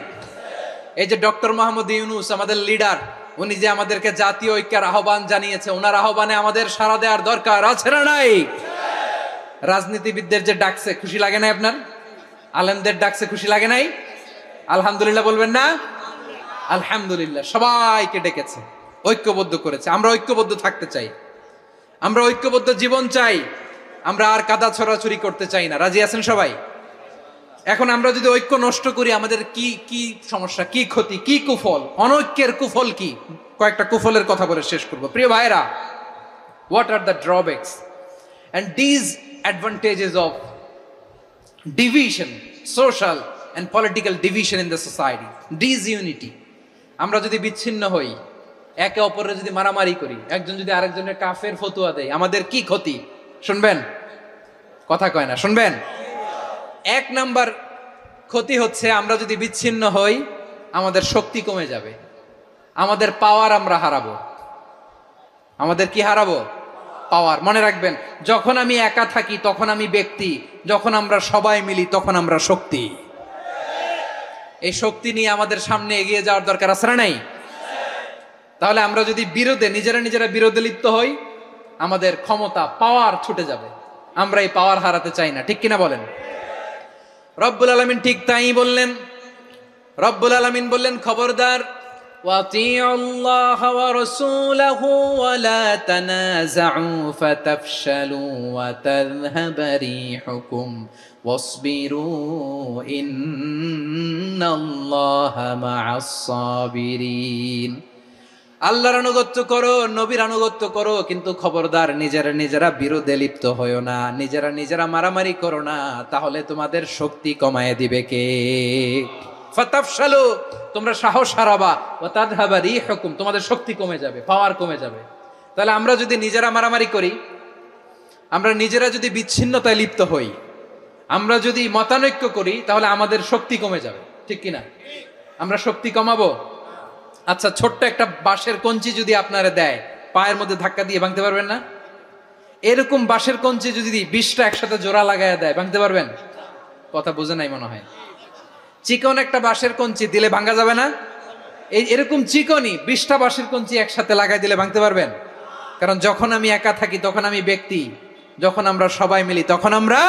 এই যে ডক্টর মোহাম্মদ ইউনূস আমাদের লিডার, উনি যে আমাদেরকে জাতীয় ঐক্যের আহ্বান জানিয়েছে, ওনার আহ্বানে আমাদের সাড়া দেওয়ার দরকার আছে না নাই? রাজনীতিবিদদের যে ডাকছে, খুশি লাগে নাই আপনার? আলেমদের ডাকছে, খুশি লাগে নাই? আলহামদুলিল্লাহ বলবেন না? আলহামদুলিল্লাহ, সবাইকে ডেকেছে, ঐক্যবদ্ধ করেছে। আমরা ঐক্যবদ্ধ থাকতে চাই, আমরা ঐক্যবদ্ধ জীবন চাই, আমরা আর কাদা ছড়াছড়ি করতে চাই না। রাজি আছেন সবাই? এখন আমরা যদি ঐক্য নষ্ট করি, আমাদের কি কি সমস্যা, কি ক্ষতি, কি কুফল? অনৈক্যের কুফল কি? কয়েকটা কুফলের কথা বলে শেষ করব। প্রিয় ভাইরা, what are the drawbacks and disadvantages of division, social and political division in the society? Disunity. আমরা যদি বিচ্ছিন্ন হই, একে অপরের যদি মারামারি করি, একজন যদি আরেকজনের কাফের ফতোয়া দেয়, আমাদের কি ক্ষতি? শুনবেন? কথা কয় না, শুনবেন? এক নাম্বার ক্ষতি হচ্ছে আমরা যদি বিচ্ছিন্ন হই, আমাদের শক্তি কমে যাবে, আমাদের পাওয়ার আমরা হারাবো। আমাদের কি হারাবো? পাওয়ার। মনে রাখবেন, যখন আমি একা থাকি তখন আমি ব্যক্তি, যখন আমরা সবাই মিলি তখন আমরা শক্তি। এই শক্তি নিয়ে আমাদের সামনে এগিয়ে যাওয়ার দরকার আছে না নাই? তাহলে আমরা যদি নিজেরা বিরোধে লিপ্ত হই, আমাদের ক্ষমতা, পাওয়ার ছুটে যাবে। আমরা এই পাওয়ার হারাতে চাই না, ঠিক কিনা বলেন? রব্বুল আলামিন ঠিক তাই বললেন। রব্বুল আলামিন বললেন, খবরদার, ওয়াতিউল্লাহ ওয়া রাসূলাহু ওয়া লা তানাযাউ ফাতাফশালু ওয়া তাযহাবা রিহুকুম ওয়াসবিরু ইন্নাল্লাহা মা'আস সাবিরিন। আল্লাহর আনুগত্য করো, নবীর আনুগত্য করো, কিন্তু খবরদার নিজেরা বিরোধে লিপ্ত হয়ো না, নিজেরা মারামারি করো না, তাহলে তোমাদের শক্তি কমায় দিবে কে? ফাতাফশালু, তোমরা সাহস হারাবা, ওয়া তাযহাবা রিহুকুম, তোমাদের শক্তি কমে যাবে, পাওয়ার কমে যাবে। তাহলে আমরা যদি নিজেরা মারামারি করি, আমরা নিজেরা যদি বিচ্ছিন্নতায় লিপ্ত হই, আমরা যদি মতানৈক্য করি, তাহলে আমাদের শক্তি কমে যাবে, ঠিক কিনা? আমরা শক্তি কমাবো? আচ্ছা, ছোট্ট একটা বাঁশের কঞ্চি যদি আপনারা দেয়, পায়ের মধ্যে ধাক্কা দিয়ে ভাঙতে পারবেন না? এরকম বাঁশের কঞ্চি যদি 20টা একসাথে জোড়া লাগায় দেয়, ভাঙতে পারবেন? কথা বুঝে নাই মনে হয়। চিকন একটা বাঁশের কঞ্চি দিলে ভাঙা যাবে না? এরকম চিকনই 20টা বাঁশের কঞ্চি একসাথে লাগাই দিলে ভাঙতে পারবেন? কারণ যখন আমি একা থাকি তখন আমি ব্যক্তি, যখন আমরা সবাই মিলি তখন আমরা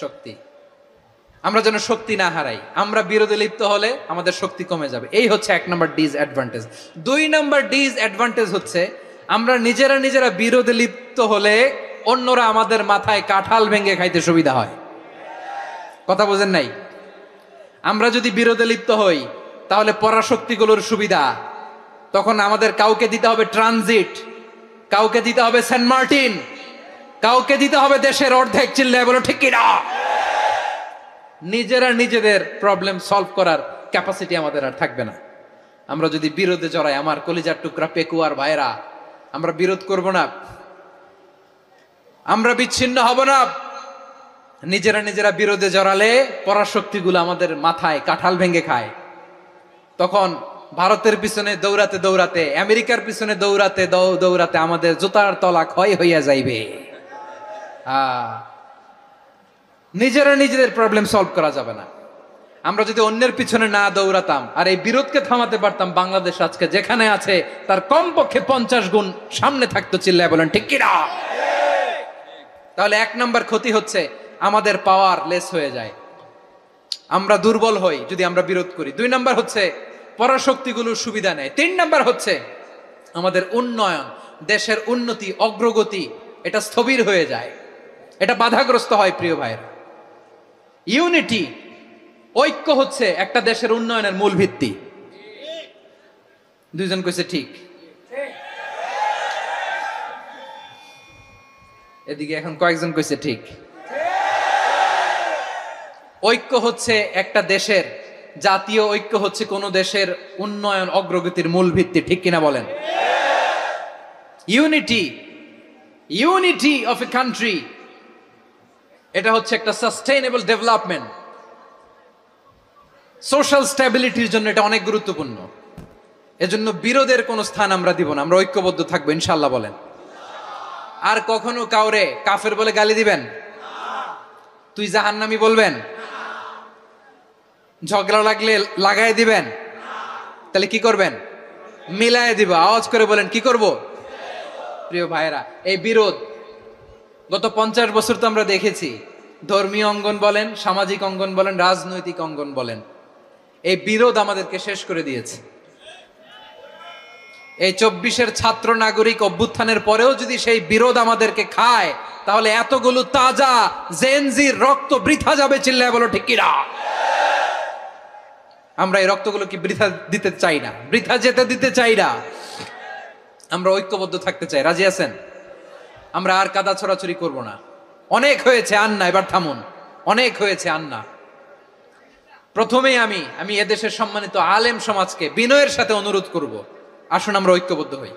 শক্তি। আমরা যেন শক্তি না হারাই। আমরা বিরোধে লিপ্ত হলে আমাদের শক্তি কমে যাবে। এই হচ্ছে 1 নম্বর ডিসঅ্যাডভান্টেজ। 2 নম্বর ডিসঅ্যাডভান্টেজ হচ্ছে আমরা নিজেরা বিরোধে লিপ্ত হলে অন্যরা আমাদের মাথায় কাঁঠাল ভেঙে খাইতে সুবিধা হয়। কথা বোঝেন নাই? আমরা যদি বিরোধে লিপ্ত হই তাহলে পরাশক্তিগুলোর সুবিধা, তখন আমাদের কাউকে দিতে হবে ট্রানজিট, কাউকে দিতে হবে সেন্ট মার্টিন, কাউকে দিতে হবে দেশের অর্ধেক। চিল্লায় বলো ঠিক কিনা? নিজেদের প্রবলেম সলভ করার ক্যাপাসিটি আমাদের আর থাকবে না। আমরা যদি বিরোধে জড়াই, আমার কলিজার টুকরা পেকুয়ার ভাইরা, আমরা বিরোধ করব না, আমরা বিচ্ছিন্ন হব না। নিজেরা বিরোধে জড়ালে পরাশক্তিগুলো আমাদের মাথায় কাঁঠাল ভেঙে খায়। তখন ভারতের পিছনে দৌড়াতে, আমেরিকার পিছনে দৌড়াতে আমাদের জুতার তলা ক্ষয় হইয়া যাইবে। নিজেদের প্রবলেম সলভ করা যাবে না। আমরা যদি অন্যের পিছনে না দৌড়াতাম আর এই বিরোধকে থামাতে পারতাম, বাংলাদেশ আজকে যেখানে আছে তার কমপক্ষে 50 গুণ সামনে থাকতো। চিল্লায় বলেন ঠিক কিনা? তাহলে 1 নম্বর ক্ষতি হচ্ছে আমাদের পাওয়ার লেস হয়ে যায়, আমরা দুর্বল হই যদি আমরা বিরোধ করি। 2 নম্বর হচ্ছে পরাশক্তিগুলোর সুবিধা নেয়। 3 নম্বর হচ্ছে আমাদের উন্নয়ন, দেশের উন্নতি, অগ্রগতি, এটা স্থবির হয়ে যায়, এটা বাধাগ্রস্ত হয়। প্রিয় ভাইরা, ইউনিটি, ঐক্য হচ্ছে একটা দেশের উন্নয়নের মূল ভিত্তি। 2 জন কইছে ঠিক। এদিকে এখন কয়েকজন কইছে ঠিক। ঐক্য হচ্ছে একটা দেশের, জাতীয় ঐক্য হচ্ছে কোন দেশের উন্নয়ন, অগ্রগতির মূল ভিত্তি, ঠিক কিনা বলেন? ইউনিটি অফ এ কান্ট্রি, এটা হচ্ছে একটা সাস্টেইনেবল ডেভেলপমেন্ট, সোশ্যাল স্ট্যাবিলিটির জন্য এটা অনেক গুরুত্বপূর্ণ। এজন্য বিরোধের কোনো স্থান আমরা দিব না, আমরা ঐক্যবদ্ধ থাকবো ইনশাআল্লাহ বলেন। আর কখনো কাউরে কাফের বলে গালি দিবেন? তুই জাহান্নামী বলবেন? ঝগড়া লাগলে লাগাই দিবেন? তাহলে কি করবেন? মিলায় দিব। আওয়াজ করে বলেন কি করব? প্রিয় ভাইরা, এই বিরোধ গত 50 বছর তো আমরা দেখেছি, ধর্মীয় অঙ্গন বলেন, সামাজিক অঙ্গন বলেন, রাজনৈতিক অঙ্গন বলেন, এই বিরোধ আমাদেরকে শেষ করে দিয়েছে। এই 24-এর ছাত্র নাগরিক অভ্যুত্থানের পরেও যদি সেই বিরোধ আমাদেরকে খায়, তাহলে এতগুলো তাজা জেনজির রক্ত বৃথা যাবে। চিল্লায় বলো ঠিক কিনা? আমরা এই রক্তগুলো কি বৃথা দিতে চাই না, বৃথা যেতে দিতে চাই না। আমরা ঐক্যবদ্ধ থাকতে চাই। রাজি আছেন? আমরা আর কাদা ছড়াছড়ি করব না। অনেক হয়েছে, আন্না, এবার থামুন। অনেক হয়েছে, আন্না। প্রথমেই আমি এদেশের সম্মানিত আলেম সমাজকে বিনয়ের সাথে অনুরোধ করব, আসুন আমরা ঐক্যবদ্ধ হই।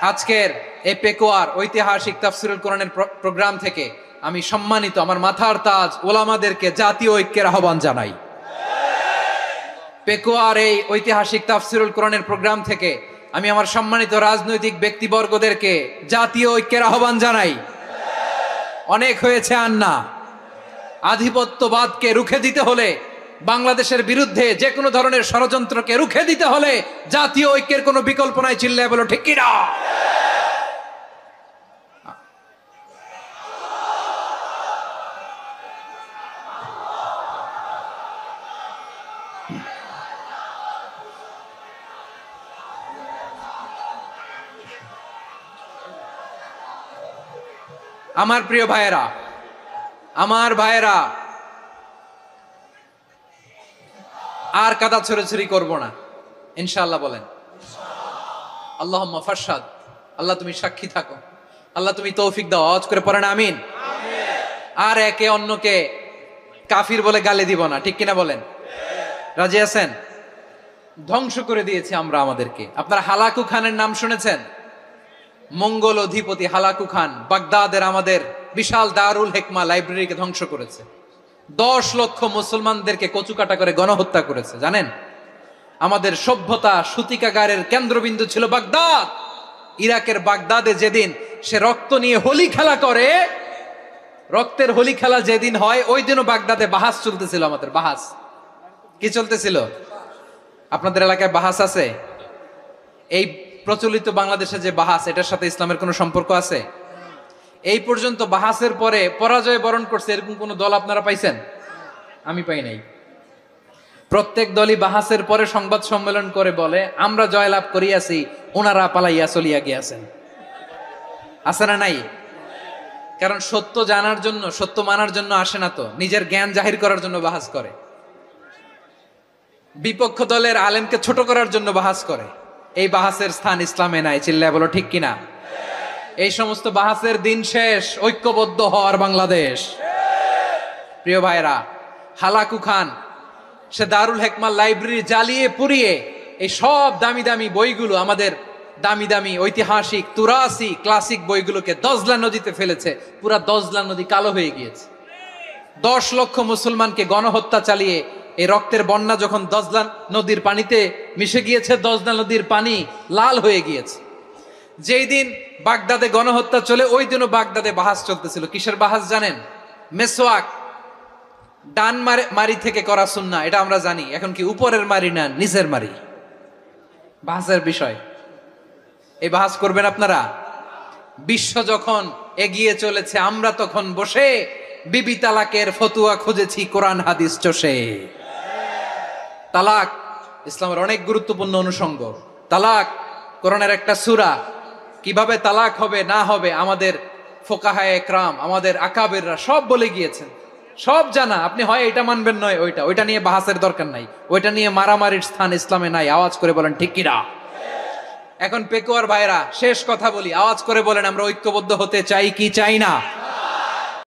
আজকের এই পেকুয়ার ঐতিহাসিক তাফসিরুল কোরআনের প্রোগ্রাম থেকে আমি সম্মানিত আমার মাথার তাজ ওলামাদেরকে জাতীয় ঐক্যের আহ্বান জানাই। পেকুয়ার এই ঐতিহাসিক তাফসিরুল কোরআনের প্রোগ্রাম থেকে আমি আমার সম্মানিত রাজনৈতিক ব্যক্তিবর্গদেরকে জাতীয় ঐক্যের আহ্বান জানাই। অনেক হয়েছে আর না। আধিপত্যবাদকে রুখে দিতে হলে, বাংলাদেশের বিরুদ্ধে যে কোনো ধরনের ষড়যন্ত্রকে রুখে দিতে হলে জাতীয় ঐক্যের কোনো বিকল্প নাই। চিল্লায় বলো ঠিক কি না? আমার প্রিয় ভাইয়েরা, আমার ভাইয়েরা, আর কাদা ছড়াছড়ি করব না ইনশাআল্লাহ। বলেন আল্লাহুম্মা ফারশাদ। আল্লাহ তুমি সাক্ষী থাকো, আল্লাহ তুমি তৌফিক দাও। আওয়াজ করে পড়েন আমিন। আর একে অন্যকে কাফির বলে গালি দিব না, ঠিক কিনা বলেন? রাজি আছেন? ধ্বংস করে দিয়েছি আমরা আমাদেরকে। আপনারা হালাকু খানের নাম শুনেছেন? মঙ্গল অধিপতি হালাকু খান বাগদাদের আমাদের বিশাল দারুল হিকমা লাইব্রেরিকে ধ্বংস করেছে। 10 লক্ষ মুসলমানদেরকে কচুকাটা করে গণহত্যা করেছে। জানেন, আমাদের সভ্যতা সূতিকাগারের কেন্দ্রবিন্দু ছিল বাগদাদ। ইরাকের বাগদাদে যেদিন সে রক্ত নিয়ে হোলি খেলা করে, রক্তের হোলি খেলা যেদিন হয়, ওই দিনও বাগদাদে বাহাস চলতেছিল। আমাদের বাহাস কি চলতেছিল? আপনাদের এলাকায় বাহাস আছে? এই প্রচলিত বাংলাদেশে যে বাহাস, এটার সাথে ইসলামের কোনো সম্পর্ক আছে? এই পর্যন্ত বাহাসের পরে পরাজয় বরণ করছে এরকম কোন দল আপনারা পাইছেন? আমি পাই নাই। প্রত্যেক দলই বাহাসের পরে সংবাদ সম্মেলন করে বলে আমরা জয়লাভ করিয়াছি, ওনারা পালাইয়া চলিয়া গিয়াছেন। আছে না নাই? কারণ সত্য জানার জন্য, সত্য মানার জন্য আসে না তো, নিজের জ্ঞান জাহির করার জন্য বাহাস করে। বিপক্ষ দলের আলেমকে ছোট করার জন্য বাহাস করে। এই বাহাসের স্থান ইসলামে নাই। চিল্লায় বলো ঠিক কিনা? এই সমস্ত বাহাসের দিন শেষ। ঐক্যবদ্ধ হওয়ার বাংলাদেশ। প্রিয় ভাইরা, হালাকু খান সে দারুল হিকমা লাইব্রেরি জ্বালিয়ে পুড়িয়ে এই সব দামি দামি বইগুলো, আমাদের দামি দামি ঐতিহাসিক তুরাসি ক্লাসিক বইগুলোকে দজলা নদীতে ফেলেছে। পুরা দজলা নদী কালো হয়ে গিয়েছে। 10 লক্ষ মুসলমানকে গণহত্যা চালিয়ে এই রক্তের বন্যা যখন দজলা নদীর পানিতে মিশে গিয়েছে, দজলা নদীর পানি লাল হয়ে গিয়েছে। যেই দিন বাগদাদে গণহত্যা চলে, ওই দিনও বাগদাদে বাহাস চলতেছিল। কিসের বাহাস জানেন? মেসওয়াক, ডান মারি থেকে করা সুন্নাহ, এটা আমরা জানি। এখন কি উপরের মারি না নিচের মারি? বাহাসের বিষয়। এই বাহাস করবেন আপনারা? বিশ্ব যখন এগিয়ে চলেছে, আমরা তখন বসে বিবি তালাকের ফতুয়া খুঁজেছি কোরআন হাদিস চষে। তালাক ইসলামের অনেক গুরুত্বপূর্ণ অনুষঙ্গ। তালাক কোরআনের একটা সূরা। কিভাবে তালাক হবে না হবে আমাদের ফোকাহায়ে একরাম, আমাদের আকাবেররা সব বলে গিয়েছেন, সব জানা। আপনি হয় এটা মানবেন, নয় ওইটা। ওইটা নিয়ে বাহাসের দরকার নাই, ওইটা নিয়ে মারামারির স্থান ইসলামে নাই। আওয়াজ করে বলেন ঠিক কিনা? এখন পেকুয়ার ভাইরা, শেষ কথা বলি, আওয়াজ করে বলেন আমরা ঐক্যবদ্ধ হতে চাই কি চাই না?